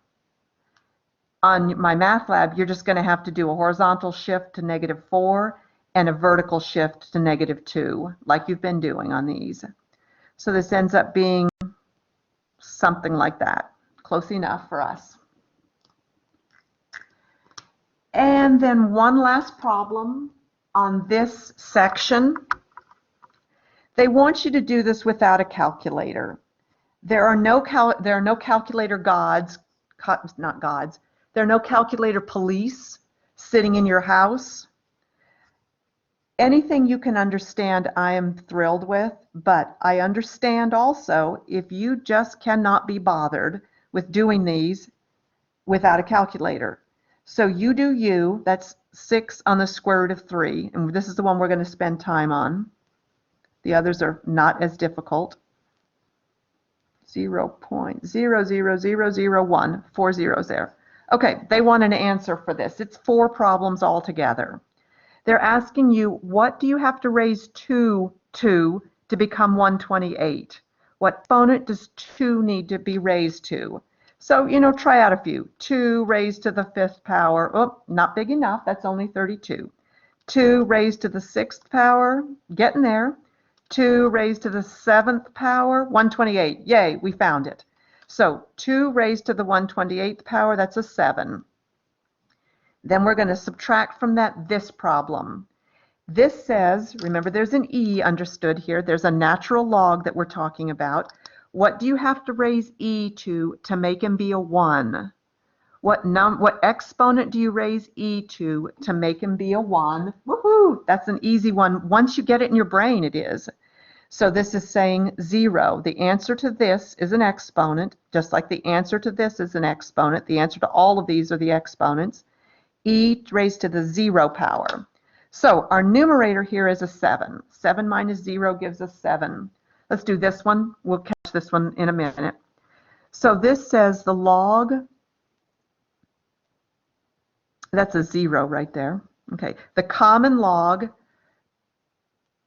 On MyMathLab, you're just going to have to do a horizontal shift to negative 4 and a vertical shift to negative 2, like you've been doing on these. So this ends up being something like that. Close enough for us. And then one last problem on this section. They want you to do this without a calculator. There are no calculator gods, not gods. There are no calculator police sitting in your house. Anything you can understand, I am thrilled with, but I understand also if you just cannot be bothered with doing these without a calculator. So you do you, that's 6 on the square root of 3, and this is the one we're going to spend time on. The others are not as difficult. 0.00001, 4 zeros there. Okay, they want an answer for this. It's 4 problems altogether. They're asking you, what do you have to raise 2 to become 128? What exponent does 2 need to be raised to? So, try out a few. 2 raised to the 5th power. Oh, not big enough. That's only 32. 2 raised to the 6th power. Getting there. 2 raised to the 7th power. 128. Yay, we found it. So 2 raised to the 128th power, that's a 7. Then we're going to subtract from that this problem. This says, remember there's an e understood here, there's a natural log that we're talking about. What do you have to raise e to make him be a 1? What exponent do you raise e to make him be a 1? Woohoo! That's an easy one. Once you get it in your brain, it is. So this is saying 0. The answer to this is an exponent, just like the answer to this is an exponent. The answer to all of these are the exponents. E raised to the 0 power. So our numerator here is a 7. 7 minus 0 gives us 7. Let's do this one. We'll catch this one in a minute. So this says the log, that's a 0 right there. Okay, the common log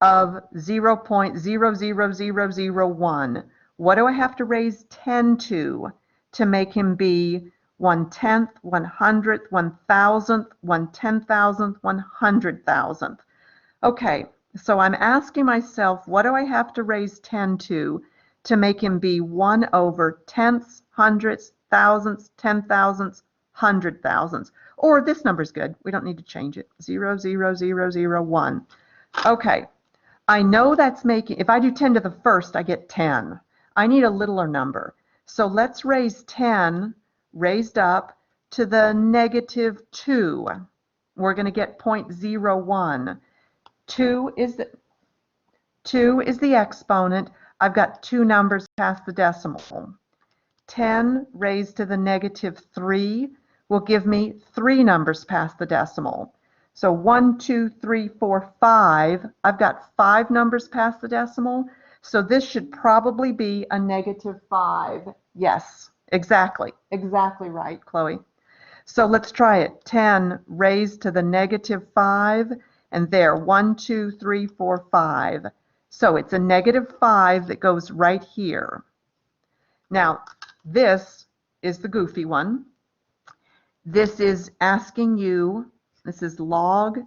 of 0.00001. What do I have to raise 10 to make him be 1/10th, 100th, 1,000th, 1/10,000th, 100,000th? Okay, so I'm asking myself, what do I have to raise 10 to make him be 1 over tenths, hundredths, thousandths, 10,000ths, 100,000ths? Or this number's good. We don't need to change it. 0.00001. Okay, I know that's making, if I do 10 to the first, I get 10. I need a littler number. So let's raise 10 raised up to the -2. We're going to get 0.01. 2 is the exponent. I've got two numbers past the decimal. 10 raised to the -3 will give me 3 numbers past the decimal. So 1, 2, 3, 4, 5. I've got 5 numbers past the decimal. So this should probably be a -5. Yes, exactly. Exactly right, Chloe. So let's try it. 10 raised to the -5. And there, 1, 2, 3, 4, 5. So it's a -5 that goes right here. Now, this is the goofy one. This is asking you, this is log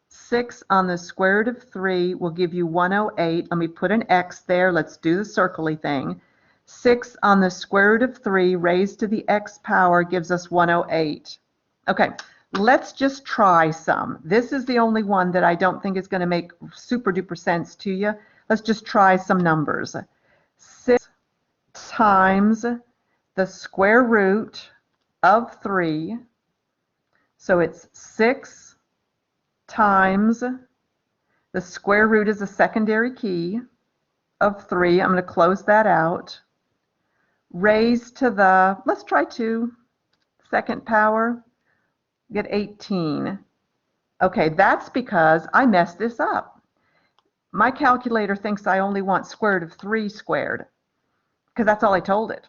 6 on the square root of 3 will give you 108. Let me put an X there. Let's do the circly thing. 6 on the square root of 3 raised to the X power gives us 108. Okay. Let's just try some. This is the only one that I don't think is going to make super duper sense to you. Let's just try some numbers. 6 times the square root of 3. So it's 6 times the square root is a secondary key of 3. I'm going to close that out. Raised to the, let's try 2, second power. Get 18. Okay, that's because I messed this up. My calculator thinks I only want square root of 3 squared, because that's all I told it.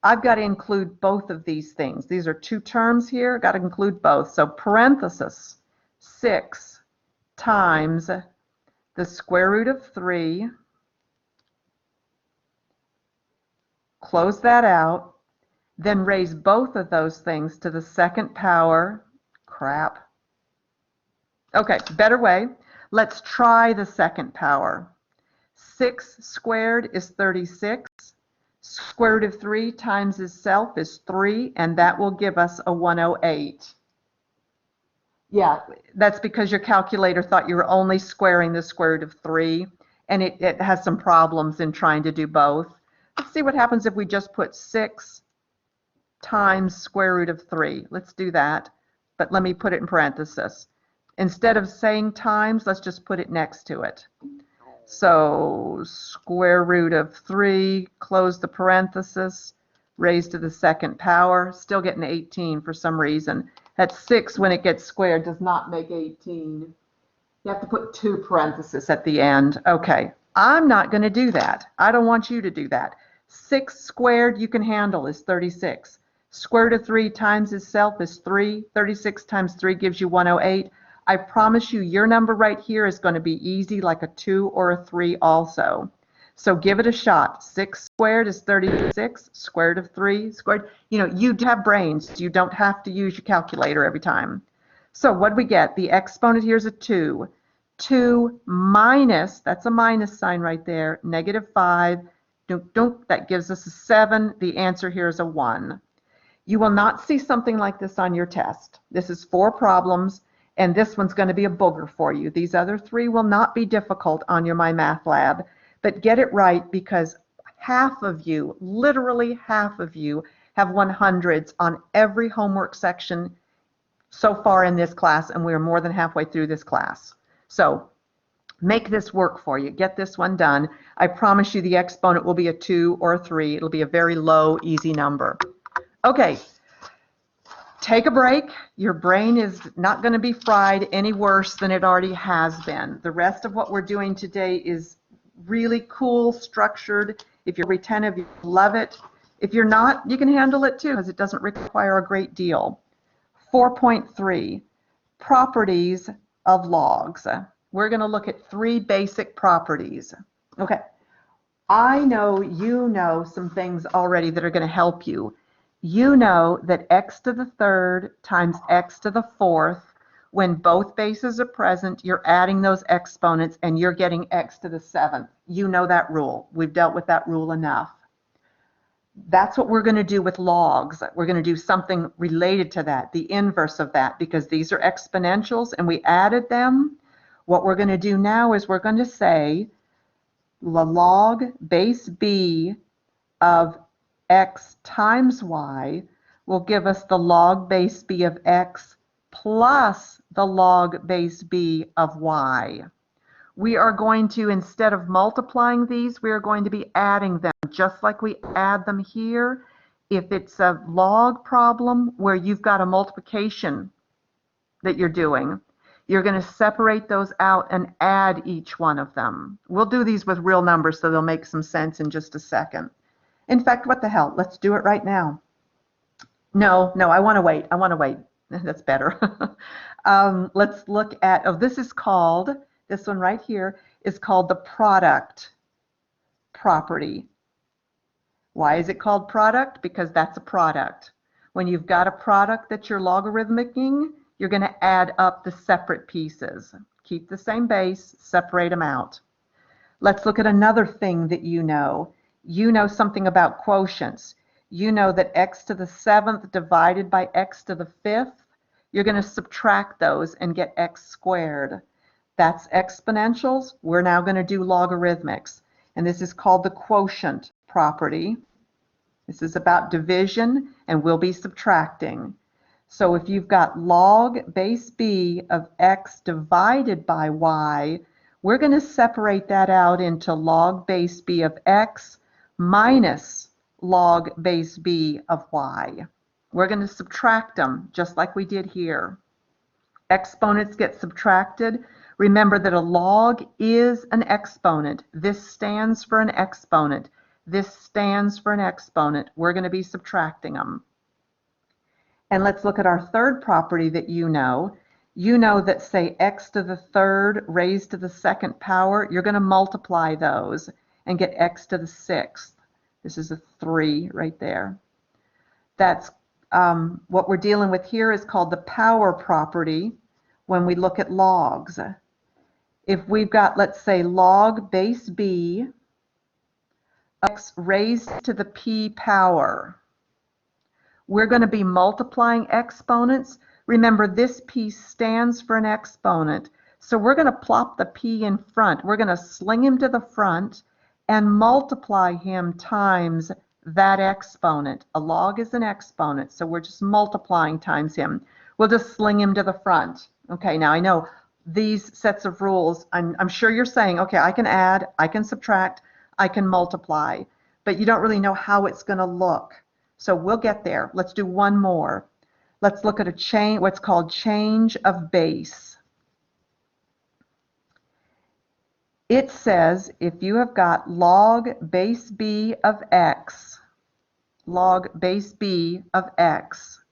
I've got to include both of these things. These are two terms here. I've got to include both. So parenthesis 6 times the square root of 3. Close that out. Then raise both of those things to the second power. Crap. Okay, better way. Let's try the second power. 6 squared is 36. Square root of 3 times itself is 3, and that will give us a 108. Yeah, that's because your calculator thought you were only squaring the square root of 3, and it has some problems in trying to do both. Let's see what happens if we just put 6 times square root of 3. Let's do that. But let me put it in parentheses. Instead of saying times, let's just put it next to it. So square root of 3, close the parenthesis, raised to the second power, still getting 18 for some reason. That 6, when it gets squared, does not make 18. You have to put 2 parentheses at the end. Okay, I'm not going to do that. I don't want you to do that. 6 squared you can handle is 36. Square root of 3 times itself is 3. 36 times 3 gives you 108. I promise you your number right here is going to be easy, like a 2 or a 3 also. So give it a shot. 6 squared is 36. Square root of 3 squared. You know, you have brains. You don't have to use your calculator every time. So what do we get? The exponent here is a 2. 2 minus, that's a minus sign right there, -5. That gives us a 7. The answer here is a 1. You will not see something like this on your test. This is 4 problems, and this one's going to be a booger for you. These other 3 will not be difficult on your MyMathLab, but get it right, because half of you, literally half of you, have 100s on every homework section so far in this class, and we are more than halfway through this class. So make this work for you. Get this one done. I promise you the exponent will be a 2 or a 3. It'll be a very low, easy number. Okay, take a break. Your brain is not going to be fried any worse than it already has been. The rest of what we're doing today is really cool, structured. If you're retentive, you love it. If you're not, you can handle it too, because it doesn't require a great deal. 4.3, properties of logs. we're going to look at 3 basic properties. Okay, I know you know some things already that are going to help you. You know that x to the third times x to the fourth, when both bases are present, you're adding those exponents and you're getting x to the seventh. You know that rule. We've dealt with that rule enough. That's what we're going to do with logs. We're going to do something related to that, the inverse of that, because these are exponentials and we added them. What we're going to do now is we're going to say the log base b of x times y will give us the log base b of x plus the log base b of y. We are going to, instead of multiplying these, we are going to be adding them, just like we add them here. If it's a log problem where you've got a multiplication that you're doing, you're going to separate those out and add each one of them. We'll do these with real numbers so they'll make some sense in just a second. In fact, what the hell? Let's do it right now. No, I want to wait. I want to wait. That's better. Let's look at, this is called, this one right here is called the product property. Why is it called product? Because that's a product. When you've got a product that you're logarithmicing, you're going to add up the separate pieces. Keep the same base, separate them out. Let's look at another thing that you know. You know something about quotients. You know that x to the 7th divided by x to the 5th, you're going to subtract those and get x squared. That's exponentials. We're now going to do logarithmics. And this is called the quotient property. This is about division, and we'll be subtracting. So if you've got log base b of x divided by y, we're going to separate that out into log base b of x minus log base b of y. We're going to subtract them just like we did here. Exponents get subtracted. Remember that a log is an exponent. This stands for an exponent. This stands for an exponent. We're going to be subtracting them. And let's look at our third property that you know. You know that, say, x to the third raised to the 2nd power, you're going to multiply those and get x to the 6th. This is a 3 right there. That's what we're dealing with here is called the power property when we look at logs. If we've got, let's say, log base b, x raised to the p power, we're going to be multiplying exponents. Remember, this p stands for an exponent, so we're going to plop the p in front. We're going to sling him to the front and multiply him times that exponent. A log is an exponent, so we're just multiplying times him. We'll just sling him to the front. Okay, now I know these sets of rules, I'm sure you're saying, okay, I can add, I can subtract, I can multiply, but you don't really know how it's going to look. So we'll get there. Let's do one more. Let's look at a change, what's called change of base. It says if you have got log base b of x, log base b of x,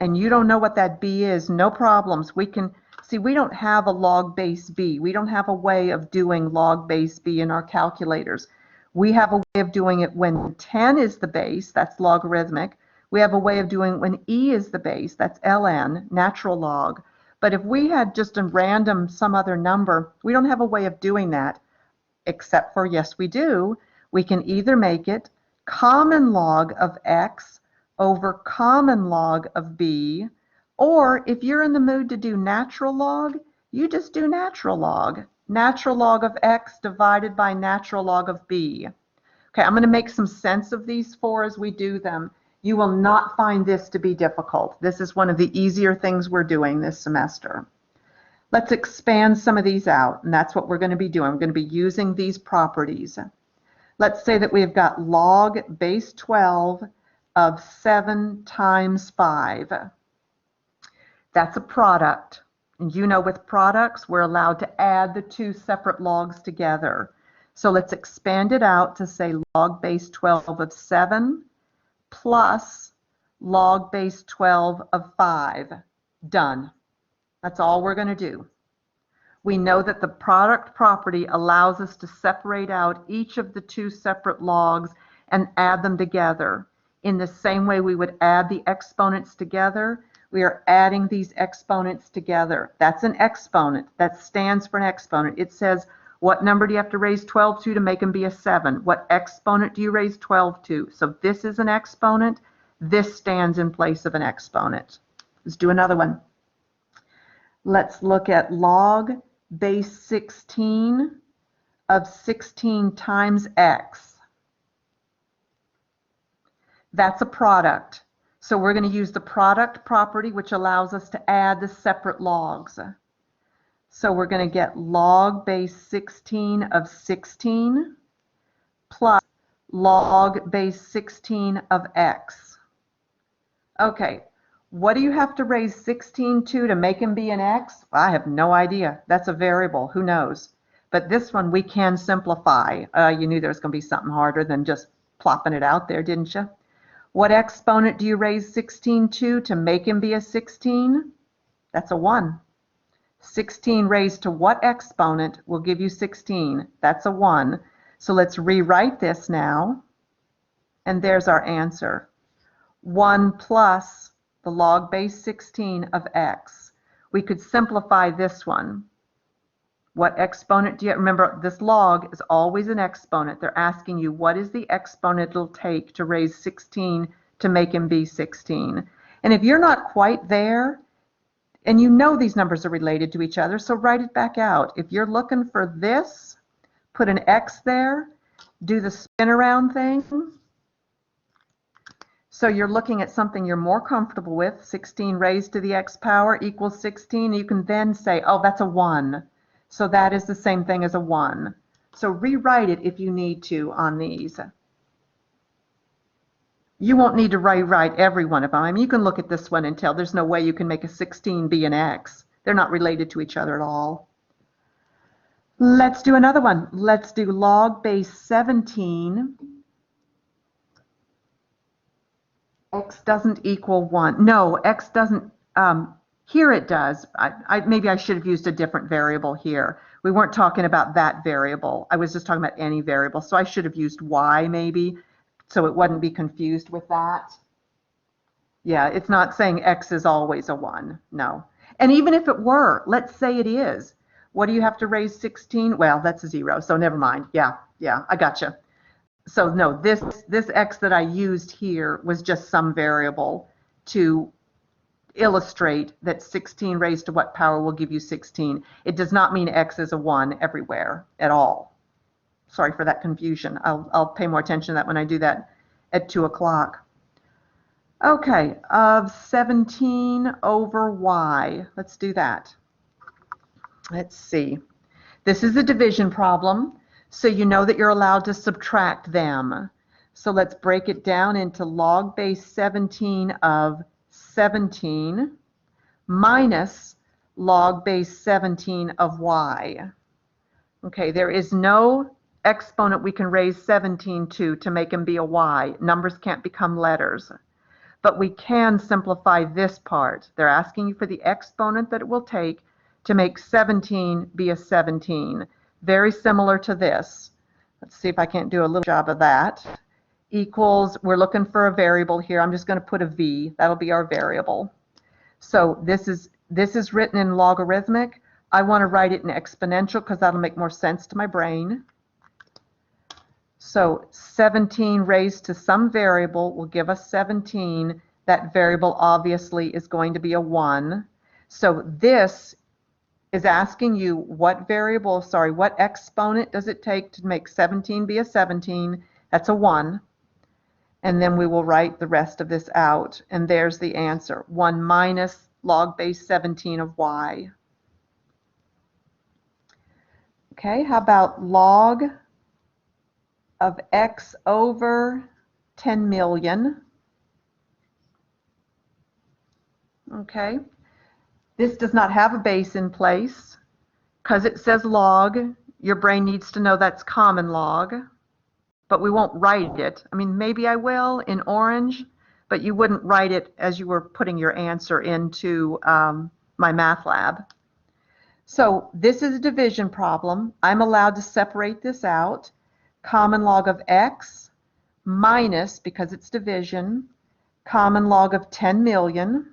and you don't know what that b is, no problems. We can see we don't have a log base b. We don't have a way of doing log base b in our calculators. We have a way of doing it when 10 is the base, that's logarithmic. We have a way of doing it when e is the base, that's ln, natural log. But if we had just a random some other number, we don't have a way of doing that, except for, yes, we do. We can either make it common log of x over common log of b, or if you're in the mood to do natural log, you just do natural log. Natural log of x divided by natural log of b. Okay, I'm going to make some sense of these 4 as we do them. You will not find this to be difficult. This is one of the easier things we're doing this semester. Let's expand some of these out, and that's what we're going to be doing. We're going to be using these properties. Let's say that we've got log base 12 of 7 times 5. That's a product. And you know with products, we're allowed to add the 2 separate logs together. So let's expand it out to say log base 12 of 7 plus log base 12 of 5. Done. That's all we're going to do. We know that the product property allows us to separate out each of the two separate logs and add them together. In the same way we would add the exponents together, we are adding these exponents together. That's an exponent. That stands for an exponent. It says, what number do you have to raise 12 to make them be a 7? What exponent do you raise 12 to? So this is an exponent. This stands in place of an exponent. Let's do another one. Let's look at log base 16 of 16 times x. That's a product. So we're going to use the product property, which allows us to add the separate logs. So we're going to get log base 16 of 16 plus log base 16 of x. Okay, what do you have to raise 16 to make him be an x? I have no idea. That's a variable. Who knows? But this one we can simplify. You knew there was going to be something harder than just plopping it out there, didn't you? What exponent do you raise 16 to make him be a 16? That's a 1. 16 raised to what exponent will give you 16? That's a 1. So let's rewrite this now. And there's our answer. 1 plus the log base 16 of x. We could simplify this one. What exponent do you remember? This log is always an exponent. They're asking you what is the exponent it'll take to raise 16 to make him be 16. And if you're not quite there, and you know these numbers are related to each other, so write it back out. If you're looking for this, put an x there, do the spin around thing. So you're looking at something you're more comfortable with, 16 raised to the x power equals 16. You can then say, oh, that's a 1. So that is the same thing as a 1. So rewrite it if you need to on these. You won't need to rewrite every one of them. I mean, you can look at this one and tell there's no way you can make a 16 be an x. They're not related to each other at all. Let's do another one. Let's do log base 17. X doesn't equal 1. No, x doesn't. Here it does. Maybe I should have used a different variable here. We weren't talking about that variable. I was just talking about any variable. So I should have used y maybe, so it wouldn't be confused with that. Yeah, it's not saying x is always a 1. No. And even if it were, let's say it is. What do you have to raise 16? Well, that's a 0, so never mind. Yeah, I gotcha. So no, this x that I used here was just some variable to illustrate that 16 raised to what power will give you 16. It does not mean x is a 1 everywhere at all. Sorry for that confusion. I'll pay more attention to that when I do that at 2 o'clock. Okay, of 17 over y. Let's do that. Let's see. This is a division problem, so you know that you're allowed to subtract them. So let's break it down into log base 17 of 17 minus log base 17 of y. Okay, there is no exponent we can raise 17 to make them be a y. Numbers can't become letters. But we can simplify this part. They're asking you for the exponent that it will take to make 17 be a 17. Very similar to this. Let's see if I can't do a little job of that. Equals, we're looking for a variable here. I'm just going to put a v. That'll be our variable. So this is written in logarithmic. I want to write it in exponential because that'll make more sense to my brain. So 17 raised to some variable will give us 17. That variable obviously is going to be a 1. So this is asking you what exponent does it take to make 17 be a 17? That's a 1. And then we will write the rest of this out. And there's the answer. 1 minus log base 17 of y. Okay, how about log of x over 10 million? Okay, this does not have a base in place because it says log. Your brain needs to know that's common log, but we won't write it. I mean, maybe I will in orange, but you wouldn't write it as you were putting your answer into MyMathLab. So this is a division problem. I'm allowed to separate this out. Common log of x minus, because it's division, common log of 10 million.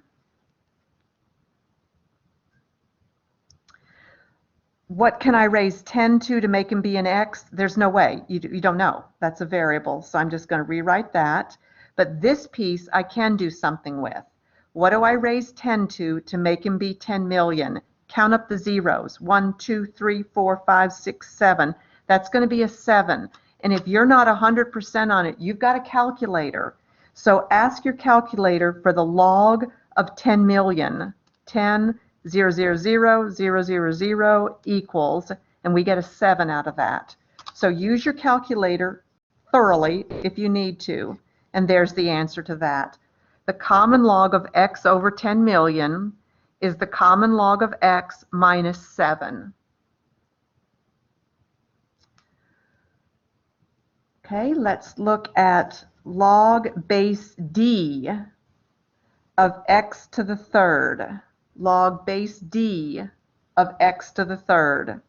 What can I raise 10 to make him be an x? There's no way. You don't know. That's a variable. So I'm just going to rewrite that. But this piece I can do something with. What do I raise 10 to make him be 10 million? Count up the zeros. 1, 2, 3, 4, 5, 6, 7. That's going to be a 7. And if you're not 100% on it, you've got a calculator. So ask your calculator for the log of 10 million. 10 0, 0, 0, 0, 0, 0 equals, and we get a 7 out of that. So use your calculator thoroughly if you need to, and there's the answer to that. The common log of x over 10 million is the common log of x minus 7. Okay, let's look at log base d of x to the third. Log base d of x to the third.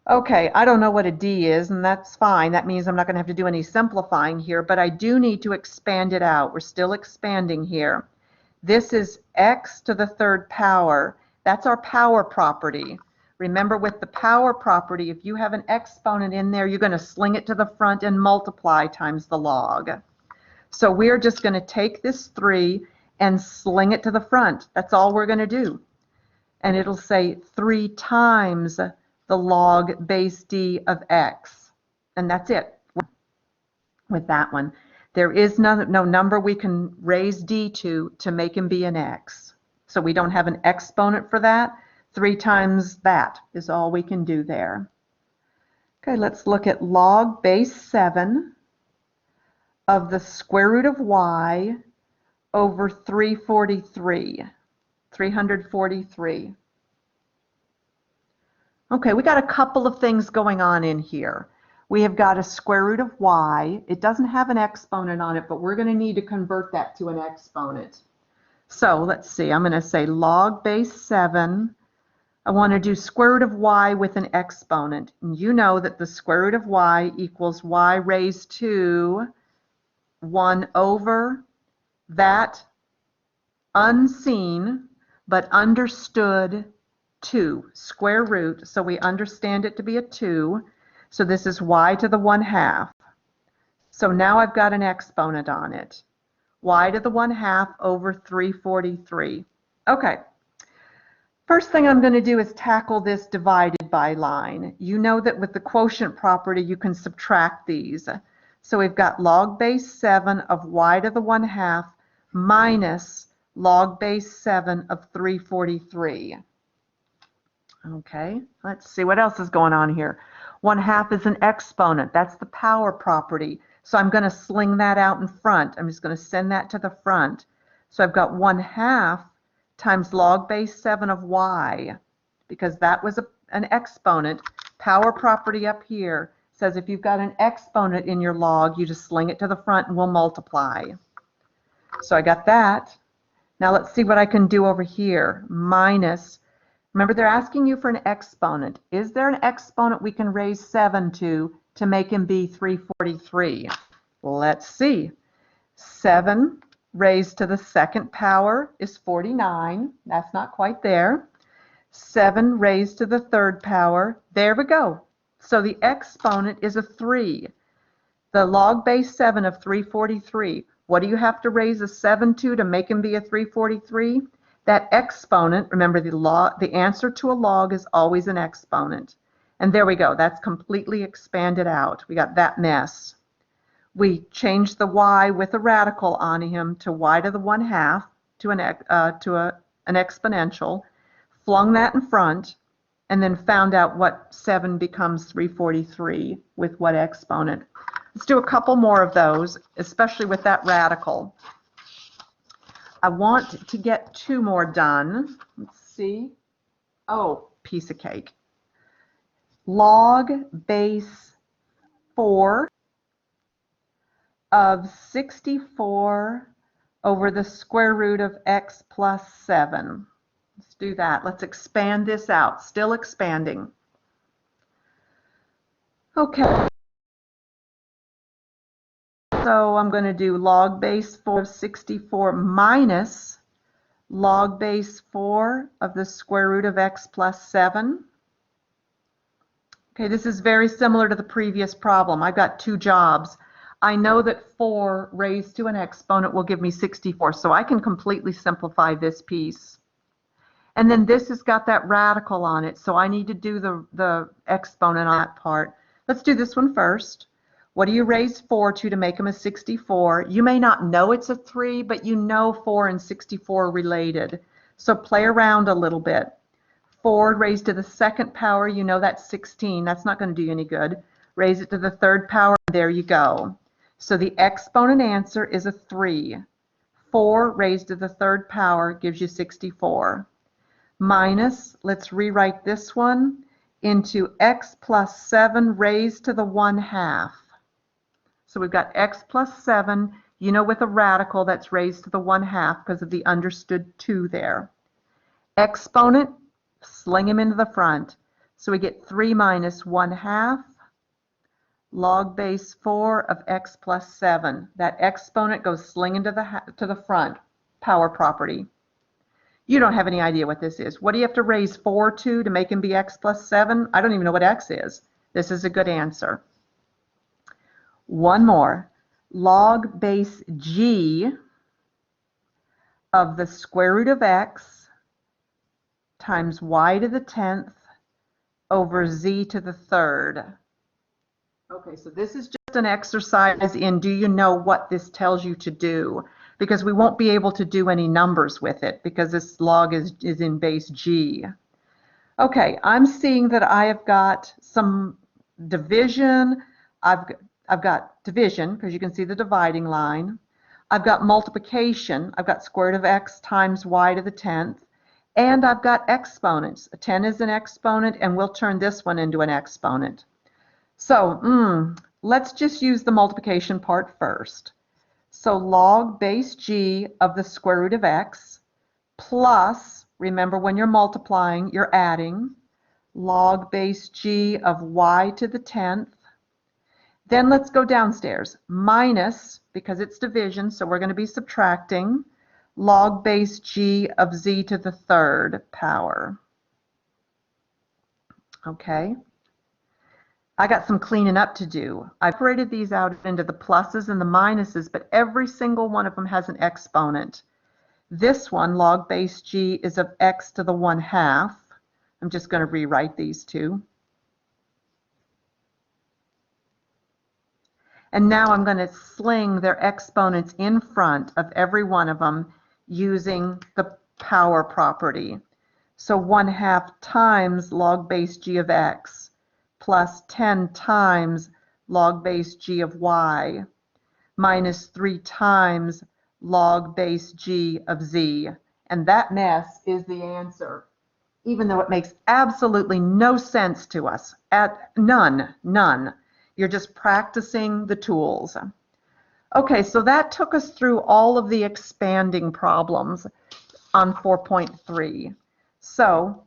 Okay, I don't know what a d is, and that's fine. That means I'm not going to have to do any simplifying here, but I do need to expand it out. We're still expanding here. This is x to the third power. That's our power property. Remember, with the power property, if you have an exponent in there, you're going to sling it to the front and multiply times the log. So we're just going to take this 3 and sling it to the front. That's all we're going to do. And it'll say 3 times the log base d of x. And that's it with that one. There is no number we can raise d to make him be an x. So we don't have an exponent for that. 3 times that is all we can do there. Okay, let's look at log base 7 of the square root of y over 343. Okay, we got a couple of things going on in here. We have got a square root of y. It doesn't have an exponent on it, but we're going to need to convert that to an exponent. So let's see, I'm going to say log base 7. I want to do square root of y with an exponent. And you know that the square root of y equals y raised to 1 over that unseen but understood 2, square root, so we understand it to be a 2. So this is y to the 1/2. So now I've got an exponent on it. Y to the 1/2 over 343. Okay. First thing I'm going to do is tackle this divided by line. You know that with the quotient property you can subtract these. So we've got log base 7 of y to the 1/2 minus log base 7 of 343. Okay, let's see what else is going on here. 1/2 is an exponent. That's the power property. So I'm going to sling that out in front. I'm just going to send that to the front. So I've got 1/2 times log base 7 of y, because that was an exponent. Power property up here says if you've got an exponent in your log, you just sling it to the front and we'll multiply. So I got that. Now let's see what I can do over here. Minus, remember they're asking you for an exponent. Is there an exponent we can raise 7 to make him be 343? Let's see. 7 raised to the second power is 49. That's not quite there. 7 raised to the third power. There we go. So the exponent is a 3. The log base 7 of 343. What do you have to raise a 7 to make him be a 343? That exponent, remember the answer to a log is always an exponent. And there we go. That's completely expanded out. We got that mess. We changed the y with a radical on him to y to the 1/2 to an exponential, flung that in front, and then found out what 7 becomes 343 with what exponent. Let's do a couple more of those, especially with that radical. I want to get 2 more done. Let's see. Oh, piece of cake. Log base 4 of 64 over the square root of x plus 7. Let's do that. Let's expand this out. Still expanding. Okay. So I'm going to do log base 4 of 64 minus log base 4 of the square root of x plus 7. Okay, this is very similar to the previous problem. I've got two jobs. I know that 4 raised to an exponent will give me 64, so I can completely simplify this piece. And then this has got that radical on it, so I need to do the exponent on that part. Let's do this one first. What do you raise 4 to make them a 64? You may not know it's a 3, but you know 4 and 64 are related. So play around a little bit. 4 raised to the second power, you know that's 16. That's not going to do you any good. Raise it to the third power, there you go. So the exponent answer is a 3. 4 raised to the third power gives you 64. Minus, let's rewrite this one into x plus 7 raised to the 1/2. So we've got x plus 7, you know, with a radical that's raised to the 1/2 because of the understood 2 there. Exponent, sling him into the front. So we get 3 minus 1/2 log base 4 of x plus 7. That exponent goes slinging to the front. Power property. You don't have any idea what this is. What do you have to raise 4 to make him be x plus 7? I don't even know what x is. This is a good answer. One more. Log base g of the square root of x times y to the 10th over z to the 3rd. Okay, so this is just an exercise in do you know what this tells you to do? Because we won't be able to do any numbers with it because this log is in base g. Okay, I'm seeing that I have got some division. I've got division because you can see the dividing line. I've got multiplication. I've got square root of x times y to the 10th. And I've got exponents. A 10 is an exponent, and we'll turn this one into an exponent. So let's just use the multiplication part first. So log base g of the square root of x plus, remember when you're multiplying, you're adding, log base g of y to the 10th. Then let's go downstairs. Minus, because it's division, so we're going to be subtracting, log base g of z to the 3rd power. Okay. I got some cleaning up to do. I separated these out into the pluses and the minuses, but every single one of them has an exponent. This one, log base g, is of x to the 1/2. I'm just going to rewrite these two. And now I'm going to sling their exponents in front of every one of them using the power property. So 1/2 times log base g of x plus 10 times log base g of y minus 3 times log base g of z. And that mess is the answer, even though it makes absolutely no sense to us. None. You're just practicing the tools. Okay, so that took us through all of the expanding problems on 4.3. So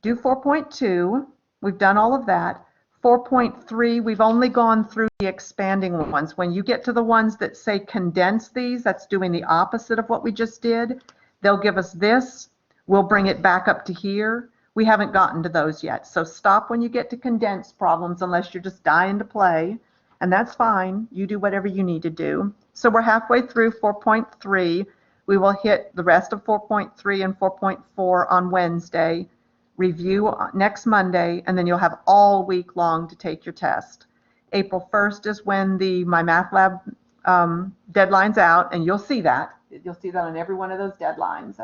do 4.2. We've done all of that. 4.3, we've only gone through the expanding ones. When you get to the ones that say condense these, that's doing the opposite of what we just did. They'll give us this. We'll bring it back up to here. We haven't gotten to those yet. So stop when you get to condense problems unless you're just dying to play. And that's fine. You do whatever you need to do. So we're halfway through 4.3. We will hit the rest of 4.3 and 4.4 on Wednesday. Review next Monday, and then you'll have all week long to take your test. April 1st is when my math lab deadline's out, and you'll see that. You'll see that on every one of those deadlines.